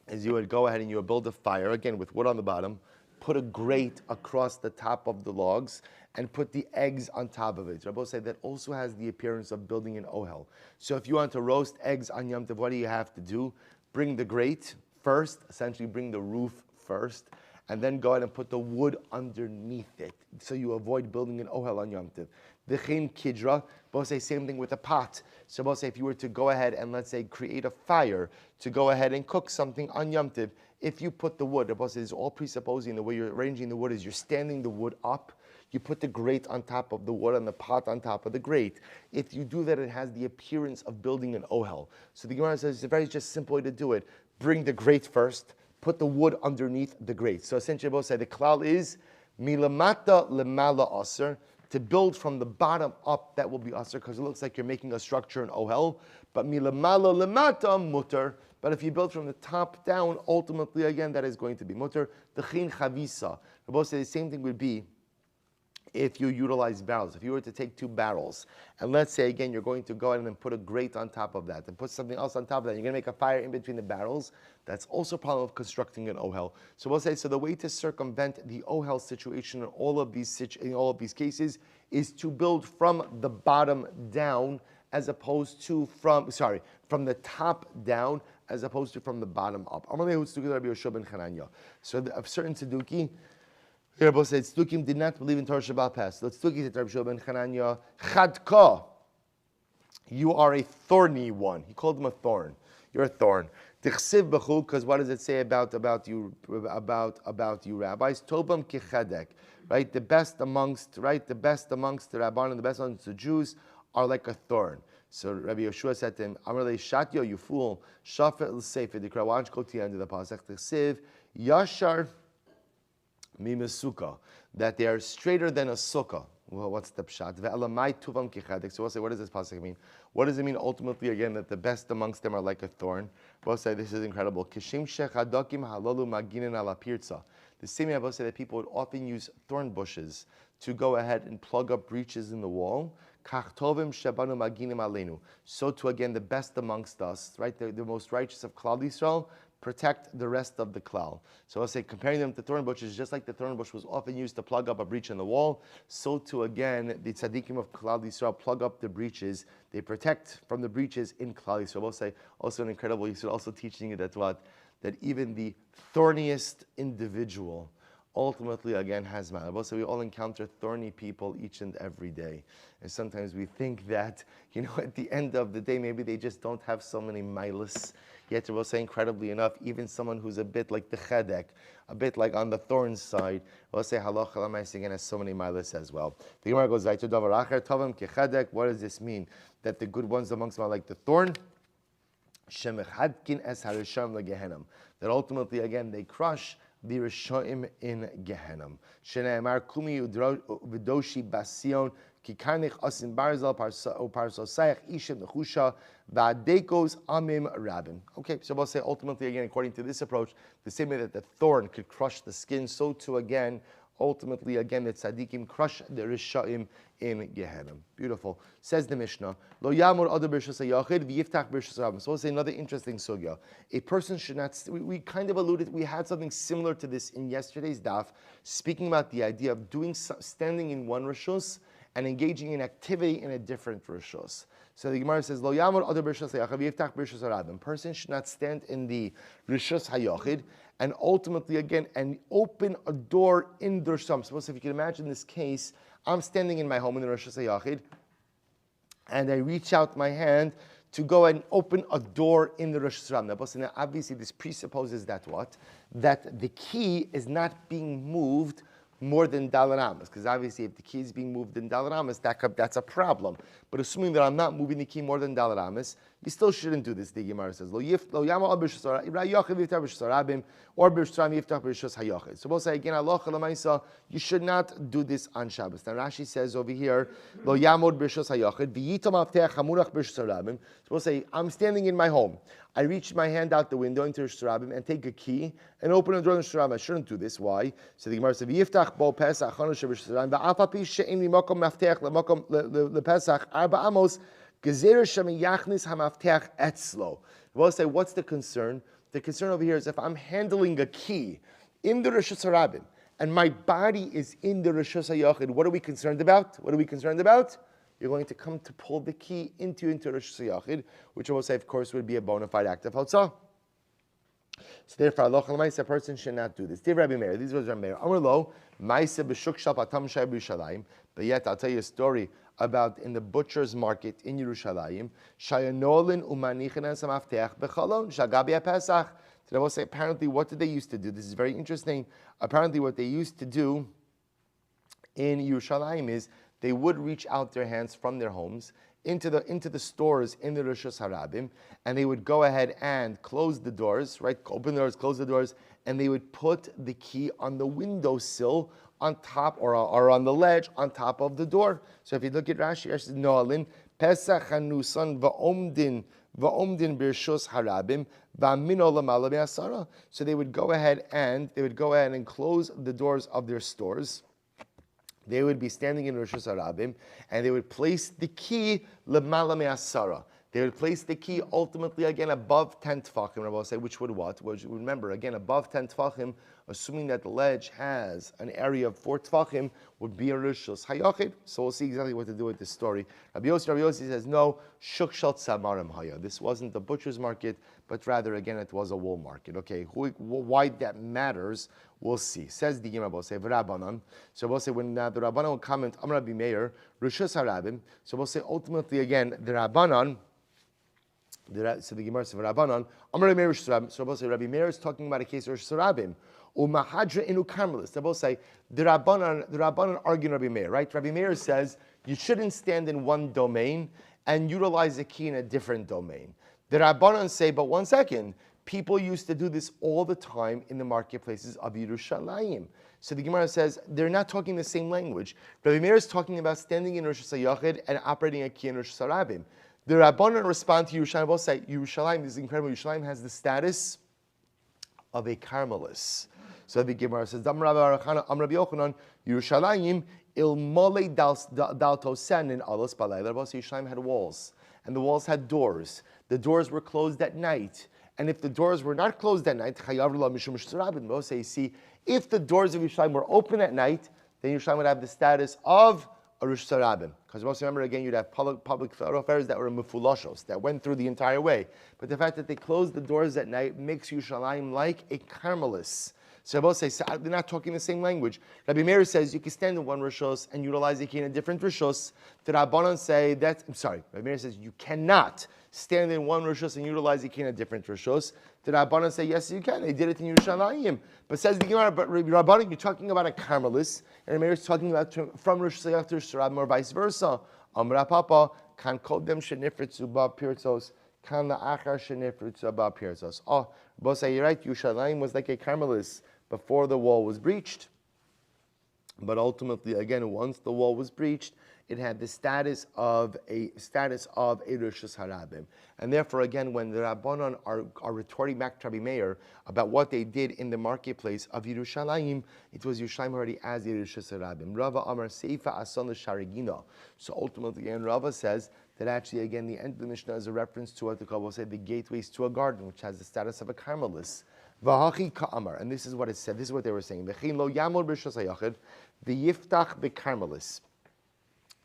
is you would go ahead and you would build a fire, again with wood on the bottom, put a grate across the top of the logs, and put the eggs on top of it. Rabbi say that also has the appearance of building an ohel. So if you want to roast eggs on Yom Tov, what do you have to do? Bring the grate first, essentially bring the roof first, and then go ahead and put the wood underneath it, so you avoid building an ohel on Yom Tov. The chen kidra, both say same thing with a pot. So both say if you were to go ahead and let's say create a fire to go ahead and cook something on Yom Tov, if you put the wood, both say it's all presupposing the way you're arranging the wood is you're standing the wood up. You put the grate on top of the wood and the pot on top of the grate. If you do that, it has the appearance of building an ohel. So the Gemara says it's a very just simple way to do it. Bring the grate first, put the wood underneath the grate. So essentially, both say the klal is milamata lemala aser, to build from the bottom up, that will be aser because it looks like you're making a structure in ohel. But milamala lemata mutter. But if you build from the top down, ultimately again that is going to be mutter. The chin chavisa. Both say the same thing would be if you utilize barrels. If you were to take 2 barrels, and let's say again you're going to go ahead and put a grate on top of that, and put something else on top of that, you're going to make a fire in between the barrels, that's also a problem of constructing an ohel. So we'll say, so the way to circumvent the ohel situation in all of these cases is to build from the bottom down as opposed to from the top down as opposed to from the bottom up. So a certain Tzeduki, here, Rabbi said, Tzdukim did not believe in Torah Shabbat Pass. So Tzduki said to Rabbi Shua ben Chananya, Chadka, you are a thorny one. He called him a thorn. You're a thorn. Tichsiv b'chu, because what does it say about you rabbis? Tobam kichadek, right? The best amongst the Rabban and the best amongst the Jews are like a thorn. So Rabbi Yeshua said to him, Amarle Shatyo, you fool, Shafet l'sefer dikra. Why don't you go to the end of the pasuk? Tichsiv Yashar Mimasuka, that they are straighter than a sukkah. Well, what's the pshat? So we'll say, what does this pasuk mean? What does it mean ultimately again that the best amongst them are like a thorn? We'll say this is incredible. The same way I will say that people would often use thorn bushes to go ahead and plug up breaches in the wall. So too again the best amongst us, right? The most righteous of Klal Yisrael, protect the rest of the klal. So I'll say, comparing them to thorn bushes, just like the thorn bush was often used to plug up a breach in the wall, so too again, the tzaddikim of Klal Yisrael plug up the breaches. They protect from the breaches in Klal Yisrael. I'll say, also an incredible, Yisrael also teaching you that what? That even the thorniest individual ultimately again has malabah. So we all encounter thorny people each and every day. And sometimes we think that, at the end of the day, maybe they just don't have so many milas. Yet we'll say incredibly enough, even someone who's a bit like the chedek, a bit like on the thorn side, we'll say halacha l'maaseh again has so many milas as well. The Gemara goes, what does this mean? That the good ones amongst them are like the thorn? That ultimately again they crush the Rishoim in Gehenna. Shene'emar kumi u'vidoshi basion kikarnich asin barzal parso sayach ishim nechusha va'adekos amim rabin. Okay, so we'll say ultimately again, according to this approach, the same way that the thorn could crush the skin, so too again, ultimately again, the tzaddikim crush the Rishoim in Gehenna. Beautiful. Says the Mishnah, Lo yamur adu b'rishus hayachid v'yiftach b'rishus rabim. So we'll say another interesting sugya. A person should not, we kind of alluded, we had something similar to this in yesterday's daf, speaking about the idea of standing in one rishus and engaging in activity in a different rishus. So the Gemara says, Lo yamur adu b'rishus hayachid v'yiftach b'rishus rabim. Person should not stand in the rishus hayachid and ultimately again, and open a door in the Rishus. Suppose if you can imagine this case, I'm standing in my home in the Rishus HaYachid, and I reach out my hand to go and open a door in the Rishus HaRabim. Now, obviously, this presupposes that what? That the key is not being moved more than Daled Amos, because obviously if the key is being moved in Daled Amos, that's a problem. But assuming that I'm not moving the key more than Daled Amos, you still shouldn't do this. The Gemara says, Lo yama b'shus yachiv yiftach b'shus harabim, or b'shus yiftach b'shus hayachid. So we'll say again, halacha l'maisa, you should not do this on Shabbos. Now Rashi says over here, Lo yamod b'shus hayachid, v'yitam avteach hamurach b'shus harabim. So we'll say, I'm standing in my home. I reach my hand out the window into Rishus Harabim and take a key and open a door in Rishus Harabim. I shouldn't do this. Why? So the Gemara says, "V'yiftach bo Pesach chanu sheb'Rishus Harabim v'af al pi she'en li makom mafteach le'makom lePesach arba amos gezer shem yachnis hamafteach etzlo." We'll say, what's the concern? The concern over here is if I'm handling a key in the Rishus Harabim and my body is in the Rishus Hayachid, what are we concerned about? What are we concerned about? You're going to come to pull the key into Rosh Hashanah, which I will say, of course, would be a bona fide act of Hotzah. So therefore, a person should not do this. Dear Rabbi Meir, these words are Meir. Amar lo, Maisa b'shuk shal patam shai b'Yerushalayim. But yet, I'll tell you a story about in the butcher's market in Yerushalayim. Shayanolin umanichin and samafteach b'chalon shagabi haPesach. So I will say, apparently, what did they used to do? This is very interesting. Apparently, what they used to do in Yerushalayim is they would reach out their hands from their homes into the stores in the Rishus Harabim, and they would go ahead and close the doors, right? Open the doors, close the doors, and they would put the key on the windowsill on top or on the ledge on top of the door. So if you look at Rashi, Rashi says, Noalin, Pesach hanusan va'omdin b'Rishus Harabim va'mino lamala me'asara. So they would go ahead and close the doors of their stores. They would be standing in Rosh Hashanah and they would place the key lemala me'asara. They would place the key ultimately again above 10 tefachim. I will say which would what? Which, remember again above 10 tefachim, assuming that the ledge has an area of 4 tefachim, would be a rishus hayachid. So we'll see exactly what to do with this story. Rabbi Yossi says no, shuk shal tzamarim haya. This wasn't the butcher's market, but rather again it was a wool market. Okay, why that matters? We'll see. Says the Gemara, say v'Rabbanan. So we'll say when the Rabbanan will comment, Amar Rabbi Meir, Rishus Harabim. So we'll say ultimately again the Rabbanan. So the Gemara says v'Rabbanan, Amar Rabbi Meir Rishus Harabim. So we'll say Rabbi Meir is talking about a case of Rishus Harabim. Umahadra inu Carmelis. They both say the Rabbanan argue Rabbi Meir, right? Rabbi Meir says you shouldn't stand in one domain and utilize the key in a different domain. The Rabbanan say, but one second. People used to do this all the time in the marketplaces of Yerushalayim. So the Gemara says they're not talking the same language. Rabbi Meir is talking about standing in Rosh Hashanah and operating a key in Rosh Hashanah. The Rabbanan respond to Yerushalayim. Both say Yerushalayim, this is incredible. Yerushalayim has the status of a Carmelis. So the Gemara says, Am Rabbi Yochanan, Yerushalayim ilmole daltosen in alos balayla. Both Yerushalayim had walls, and the walls had doors. The doors were closed at night. And if the doors were not closed at night, you see, if the doors of Yerushalayim were open at night, then Yerushalayim would have the status of a Rosh Hashanah. Because most remember again, you'd have public thoroughfares that were mufulashos, that went through the entire way. But the fact that they closed the doors at night makes Yerushalayim like a Carmelis. So both say they're not talking the same language. Rabbi Meir says you can stand in one rishos and utilize the key in a different rishos. The Rabbanan say that Rabbi Meir says you cannot stand in one rishos and utilize the key in a different rishos. The Rabbanan say yes, you can. They did it in Yerushalayim. But says the Gemara, but Rabbanan, you're talking about a Carmelis, and Rabbi Meir is talking about from Rosh Hashanah to Rosh Hashanah or vice versa. Amra Papa kan kodem shenifritzu ba pirtzos. Kan la'achar shenifritzu ba pirtzos. Oh, both say you're right. Yerushalayim was like a Carmelis before the wall was breached, but ultimately, again, once the wall was breached, it had the status of a Rishus Harabim, and therefore, again, when the Rabbanon are retorting back to Rabbi Meir about what they did in the marketplace of Yerushalayim, it was Yerushalayim already as a Rishus Harabim. Rava Amar Seifa Ason L'Sharigina. So ultimately, again, Rava says that actually, again, the end of the Mishnah is a reference to what the Kabbalah say the gateways to a garden, which has the status of a Carmelis. V'hachi ka'amar, and this is what it said. This is what they were saying. V'chein lo yamor b'rishos hayachid, v'yiftach b'karmelis.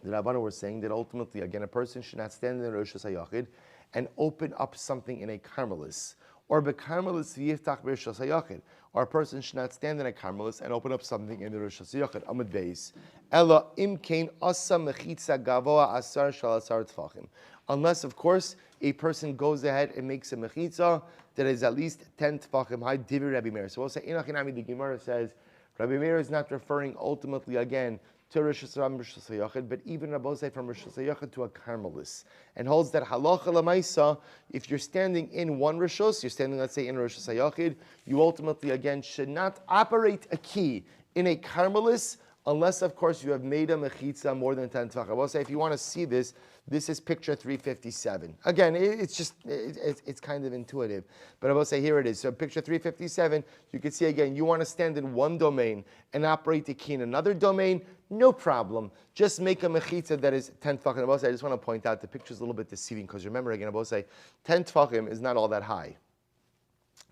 The Rabbanan were saying that ultimately, again, a person should not stand in the rishos hayachid and open up something in a carmelis, or b'karmelis v'yiftach b'rishos hayachid, or a person should not stand in a carmelis and open up something in the rishos hayachid. Amud beis. Ela imkein asa mechitza gavoa asar shal asar tfachim. Unless, of course, a person goes ahead and makes a mechitza that is at least 10 tefachim high, Divi Rabbi Meir. So we'll say, the Gemara says, Rabbi Meir is not referring ultimately again to Rosh Hashanah, but even Rabbi from Rosh Hashanah to a Carmelis, and holds that halacha lemaisa, if you're standing in one Rishos, you're standing, let's say, in Rosh Hashanah, you ultimately, again, should not operate a key in a Carmelis, unless, of course, you have made a mechitza more than 10 tefach. I will say, if you want to see this, this is picture 357. Again, it's kind of intuitive, but I will say here it is. So picture 357, you can see again, you want to stand in one domain and operate the key in another domain, no problem. Just make a mechitza that is 10 tefachim. I will say, I just want to point out the picture is a little bit deceiving, because remember again, I will say 10 tefachim is not all that high.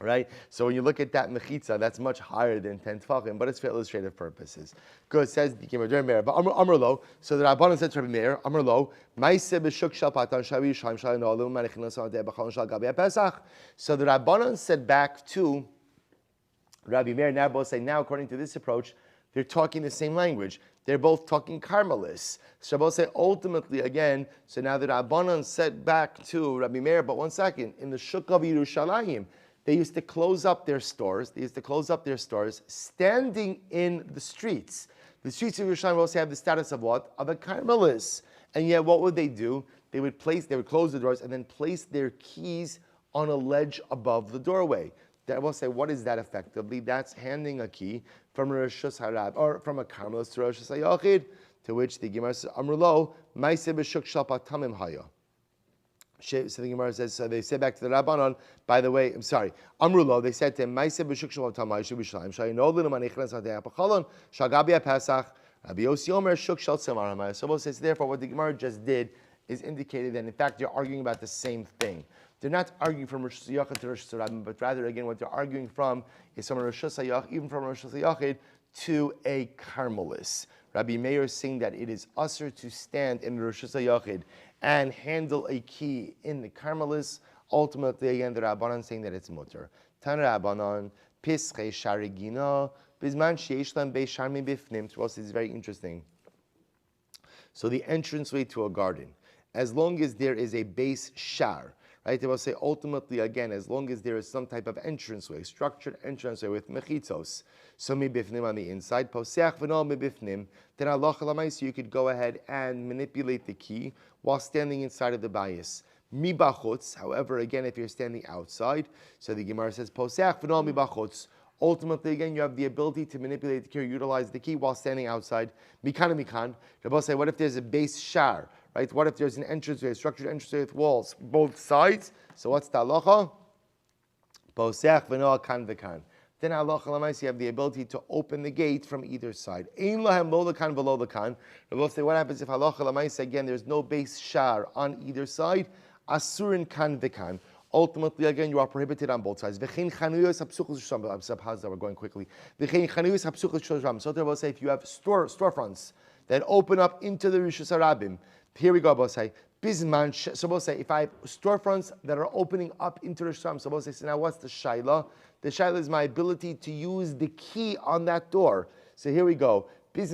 Right? So when you look at that mechitza, that's much higher than 10 tefachim, but it's for illustrative purposes. Good, says the Gemara, but Amar Lo, so the Rabbanan said to Rabbi Meir, Amar Lo, Maise b'shuk shel patan shavi yishayim shalim no'alim manichin l'sam adeh b'chalon shal gabi Pesach. So the Rabbanan said back to Rabbi Meir, now both say, now according to this approach, they're talking the same language. They're both talking Carmelis. So both say ultimately again, so now the Rabbanan said back to Rabbi Meir, but one second, in the Shuk of Yerushalayim, they used to close up their stores. Standing in the streets. The streets of Yerushalayim also have the status of what? Of a Carmelis. And yet, what would they do? They would close the doors and then place their keys on a ledge above the doorway. I will say, what is that effectively? That's handing a key from a Rosh Harab or from a Carmelis to Rosh Hashanah, to which the Gemara says, Amr Lo, Maise b'shuk shel patamim haya. So the Gemara says, so they said back to the Rabbanon, by the way, I'm sorry, Amrulo, they said to him, Maise b'shuk shel tamai shu b'shlayim, shayino linu manichnas adei apachalon, shagabi apesach, Rabbi Yossi Omer shuk shel tzemar hamayah. So says, therefore, what the Gemara just did is indicated that, in fact, they're arguing about the same thing. They're not arguing from Rosh Hashanah to Rosh Hashanah, but rather, again, what they're arguing from is from Rosh Hashanah, even from Rosh Hashanah to a Carmelis. Rabbi Meir is saying that it is usher to stand in Rosh Hashanah and handle a key in the Carmelis. Ultimately, again, the Rabbanan saying that it's mutter. Tan Rabbanan, Pischei Sharigina, Bizman Sheish Lam Beis Sharmi Bifnim. To us, it's very interesting. So the entranceway to a garden, as long as there is a base shar, right? They will say ultimately again, as long as there is some type of entranceway, structured entranceway with mechitos, so mi bifnim on the inside, poseach v'no mi bifnim, then halacha l'maisa you could go ahead and manipulate the key while standing inside of the bayis. Mi bachutz, however, again, if you're standing outside, so the Gemara says poseach v'no mi bachutz. Ultimately, again, you have the ability to manipulate the key or utilize the key while standing outside. Mikan and mikan. Rabbi say, what if there's a base shar? Right? What if there's an entranceway, a structured entranceway with walls, both sides? So what's the halacha? Posech v'noah kan v'kan. Then halacha l'maisa, you have the ability to open the gate from either side. Ein lahem lo l'kan v'lo l'kan. Rabbi say, what happens if halacha l'maisa, again, there's no base shar on either side? Asurin kan v'kan. Ultimately, again, you are prohibited on both sides. We're going quickly. So they will say, if you have storefronts that open up into the Rishus Harabim, here we go, Bosai. So we'll say, if I have storefronts that are opening up into Rishus Harabim, so we'll say, so now what's the shaila? The shaila is my ability to use the key on that door. So here we go. If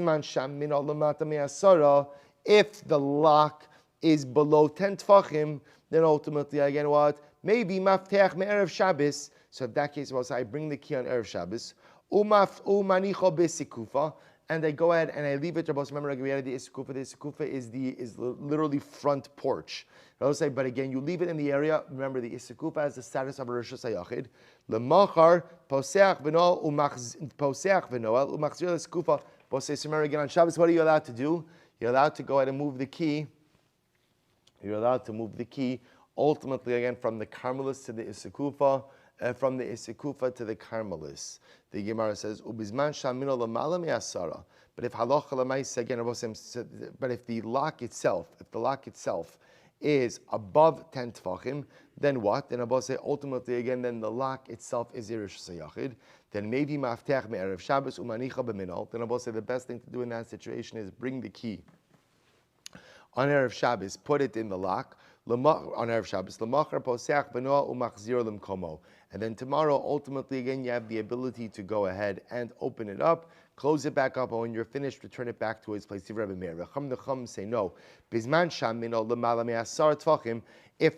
the lock is below 10 tefachim, then ultimately, again, what? Maybe mafteach me'erev Shabbos. So in that case, I bring the key on erev Shabbos. Umanicho besikufa, and I go ahead and I leave it. Remember, we had the isikufa. The isikufa is literally front porch. But again, you leave it in the area. Remember, the isikufa has the status of a Rosh Hashanah. Lemachar poseach v'noel umachzir l'isikufa. Remember again on Shabbos, what are you allowed to do? You're allowed to go ahead and move the key. You're allowed to move the key. Ultimately, again, from the Carmelis to the Isikufa, from the Isikufa to the Carmelis. The Gemara says, "Ubizman shamino lamala me'asara." But if halacha l'maisa, again, but if the lock itself is above 10 tefachim, then what? Then Abba say, ultimately, again, then the lock itself is Yerush Sayachid. Then maybe mafteach me'erev Shabbos umanicha b'minol. Then Abba say the best thing to do in that situation is bring the key on erev Shabbos, put it in the lock. On Erev Shabbos, and then tomorrow, ultimately, again, you have the ability to go ahead and open it up, close it back up, and when you're finished, return it back to its place. Rabbi Meir, say no. If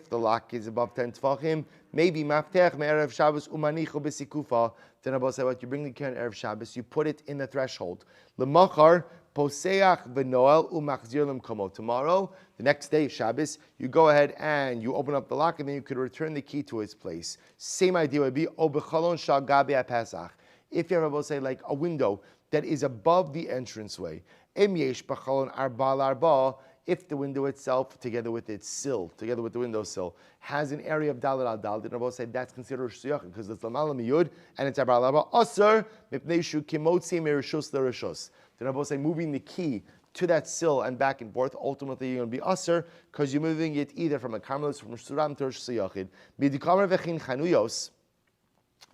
the lock is above 10 tefachim, maybe maftech me'erev Shabbos umanichu b'sikufa. Then Abba said, what you bring the key on Erev Shabbos, you put it in the threshold. Lemachar Poseach v'noel u'machzir lemkomo. Tomorrow, the next day, Shabbos, you go ahead and you open up the lock, and then you could return the key to its place. Same idea would be obechalon shal gabi pesach. If you have, say, like a window that is above the entranceway, em yesh b'chalon arba l'arba. If the window itself, together with its sill, together with the window sill, has an area of dalid al dalid, and I will say that's considered shuyach because it's lamala miyud and it's arba l'arba. Aser mipnei shu kimotzi merishus l'rishus. Then I will say moving the key to that sill and back and forth, ultimately you're going to be aser because you're moving it either from a karmelis from suram to shuyachid. Midikamer vechin chanuyos.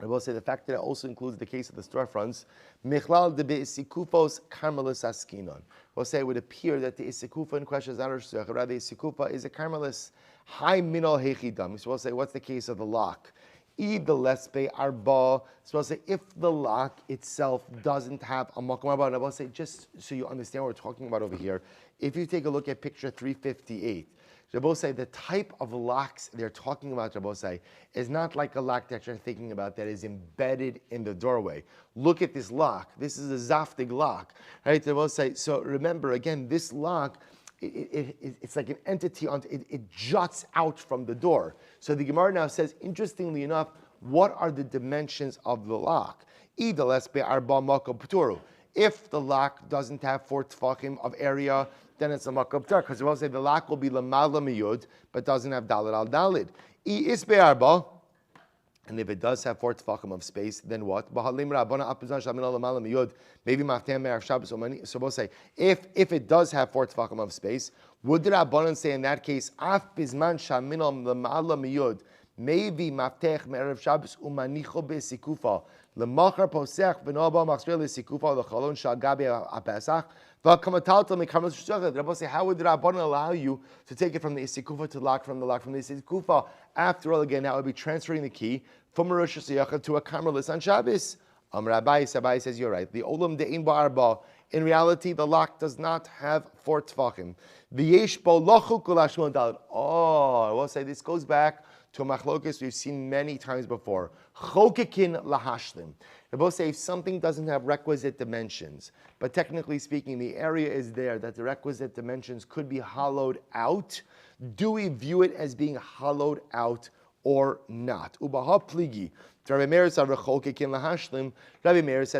I will say the fact that it also includes the case of the storefronts. Michlal de be'isikufos karmelis askinon. We'll say it would appear that the isikufa in question is not a shuyach, rather the isikufa is a karmelis. High minol hechidam. So we'll say, what's the case of the lock? Id the lespe arba. So we'll say, if the lock itself doesn't have a makom arba, and I will say, just so you understand what we're talking about over here, if you take a look at picture 358, Rabbi say the type of locks they're talking about, Rabbi say, is not like a lock that you're thinking about that is embedded in the doorway. Look at this lock. This is a zaftig lock, right? Rabbi say. So remember again, this lock, it's like an entity. It juts out from the door. So the Gemara now says, interestingly enough, what are the dimensions of the lock? If the lock doesn't have 4 tefachim of area, then it's a makab tar, because we'll say the lock will be lamala miyud, but doesn't have dalid al dalid. Is be'arba, and if it does have 4 tefachim of space, then what? Maybe so we'll say, if it does have 4 tefachim of space, would the Rabbanan say in that case, af bizman shaminal lamala miyud, maybe maftech me'erev Shabbos umanicho be'sikufa, lemachar posech v'noba machzir le'sikufa l'chalon shal gabi ha'pesach, v'kamatalta me'karmelis shuyachid. Rabbi say, how would the Rabbanan allow you to take it from the isikufa to the lock from the isikufa? After all, again, that would be transferring the key from a Rosh Hashanah to a karmelis on Shabbos. Rabbi says, you're right. The olam de'in ba'arba. In reality, the lock does not have 4 tefachim. V'yesh bo lochu kol hashmon daled. Oh, I will say this goes back to a machlokes we've seen many times before. Chokekin lahashlim. They both say if something doesn't have requisite dimensions, but technically speaking, the area is there that the requisite dimensions could be hollowed out. Do we view it as being hollowed out or not? Ubaha pligi. Rabbi Meir says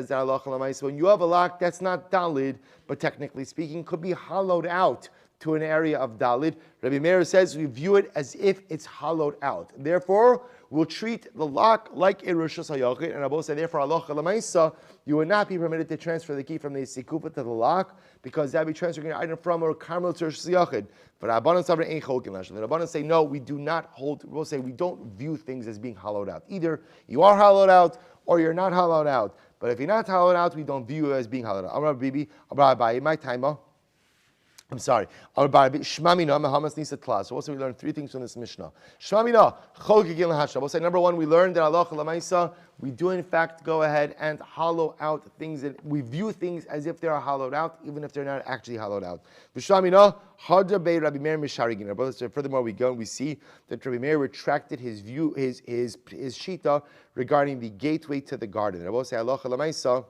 that when you have a lock that's not dalid, but technically speaking could be hollowed out to an area of dalid, Rabbi Meir says we view it as if it's hollowed out. Therefore, we'll treat the lock like a Rosh Hashanah, and Rabbi said, therefore, halacha l'maisa, you would not be permitted to transfer the key from the sikufa to the lock, because that would be transferring an item from a karmel to Rosh Hashanah. But Rabbanan Sabra ain't chokin lashon. The Rabbanan say, no, we do not hold, we'll say we don't view things as being hollowed out. Either you are hollowed out, or you're not hollowed out. But if you're not hollowed out, we don't view it as being hollowed out. Amar Bibi, Amar Abaye, my timer. I'm sorry. Shmamina, Mahamas Nisa Tla. So also we learned 3 things from this Mishnah. Shmamina, Chogigil Hasha. We'll say number 1, we learned that Allah Lamaisa, we do in fact go ahead and hollow out things, that we view things as if they are hollowed out, even if they're not actually hollowed out. V'shmamina, Hadra Bei Rabbi Meir Misharigin. Brothers, furthermore, we go and we see that Rabbi Meir retracted his view, his shita regarding the gateway to the garden. I will say Allah Lamaisa,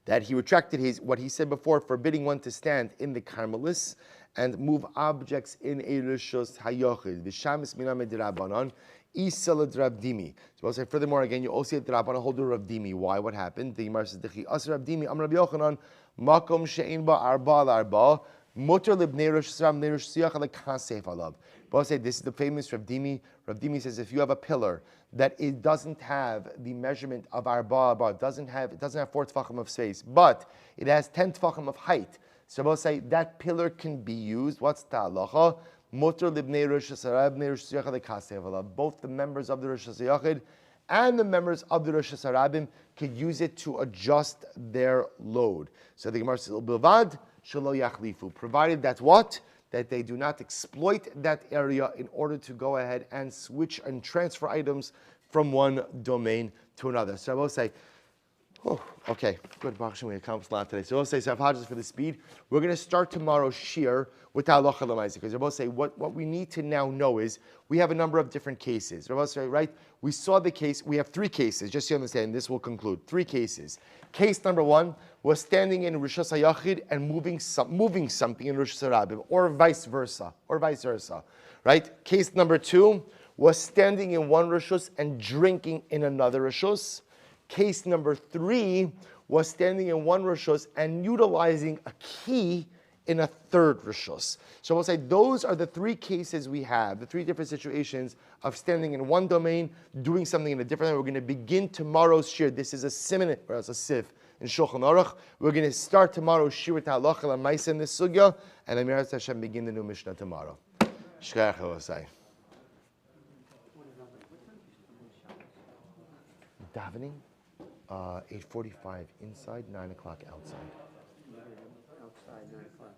that he retracted what he said before, forbidding one to stand in the karmelis and move objects in a rishos hayochid. V'shamis minamid rabbanon isal drabdimi. So I'll say furthermore again, you also see the rabbanon hold the rabdimi. Why? What happened? The Gemara says, "Dechi asar rabdimi am Rabbi Yochanan makom she'in ba arba l'arba mutar libnei rosh hashanah libnei rosh hashanah lekasef alav." But I'll say this is the famous Rabdimi. Rabdimi says if you have a pillar that it doesn't have the measurement of arba, it doesn't have 4 tefachim of space, but it has 10 tefachim of height. So we'll say that pillar can be used. What's the halacha? Mutar libnei rosh hashanah libnei rosh hashanah lekasef alav. Both the members of the Rosh Hashanah and the members of the Rosh Hashanah could use it to adjust their load. So the Gemara says, "Bilvad shelo yachlifu," provided that what? That they do not exploit that area in order to go ahead and switch and transfer items from one domain to another. So I will say, Oh, okay, good. Baruch Hashem, we accomplished a lot today. So we'll say, so apologies for the speed. We're going to start tomorrow's shir with the halacha l'maaseh, because we'll say what we need to now know is we have a number of different cases. We'll say, right? We saw the case. We have three cases. Just so you understand, this will conclude. Three cases. Case number one was standing in Rishus HaYachid and moving something in Rishus HaRabim, or vice versa, right? Case number two was standing in one Rishus and drinking in another Rishus. Case number three was standing in one Rishus and utilizing a key in a third Rishus. So we'll say those are the three cases we have, the three different situations of standing in one domain, doing something in a different way. We're going to begin tomorrow's shir. This is a siman, or it's a sif in Shulchan Aruch. We're going to start tomorrow's shir with halacha l'maaseh in this sugya, and Amir Hashem begin the new Mishnah tomorrow. Shkach Elosai. Davening. 8:45 inside, 9 o'clock outside. Outside, 9 o'clock.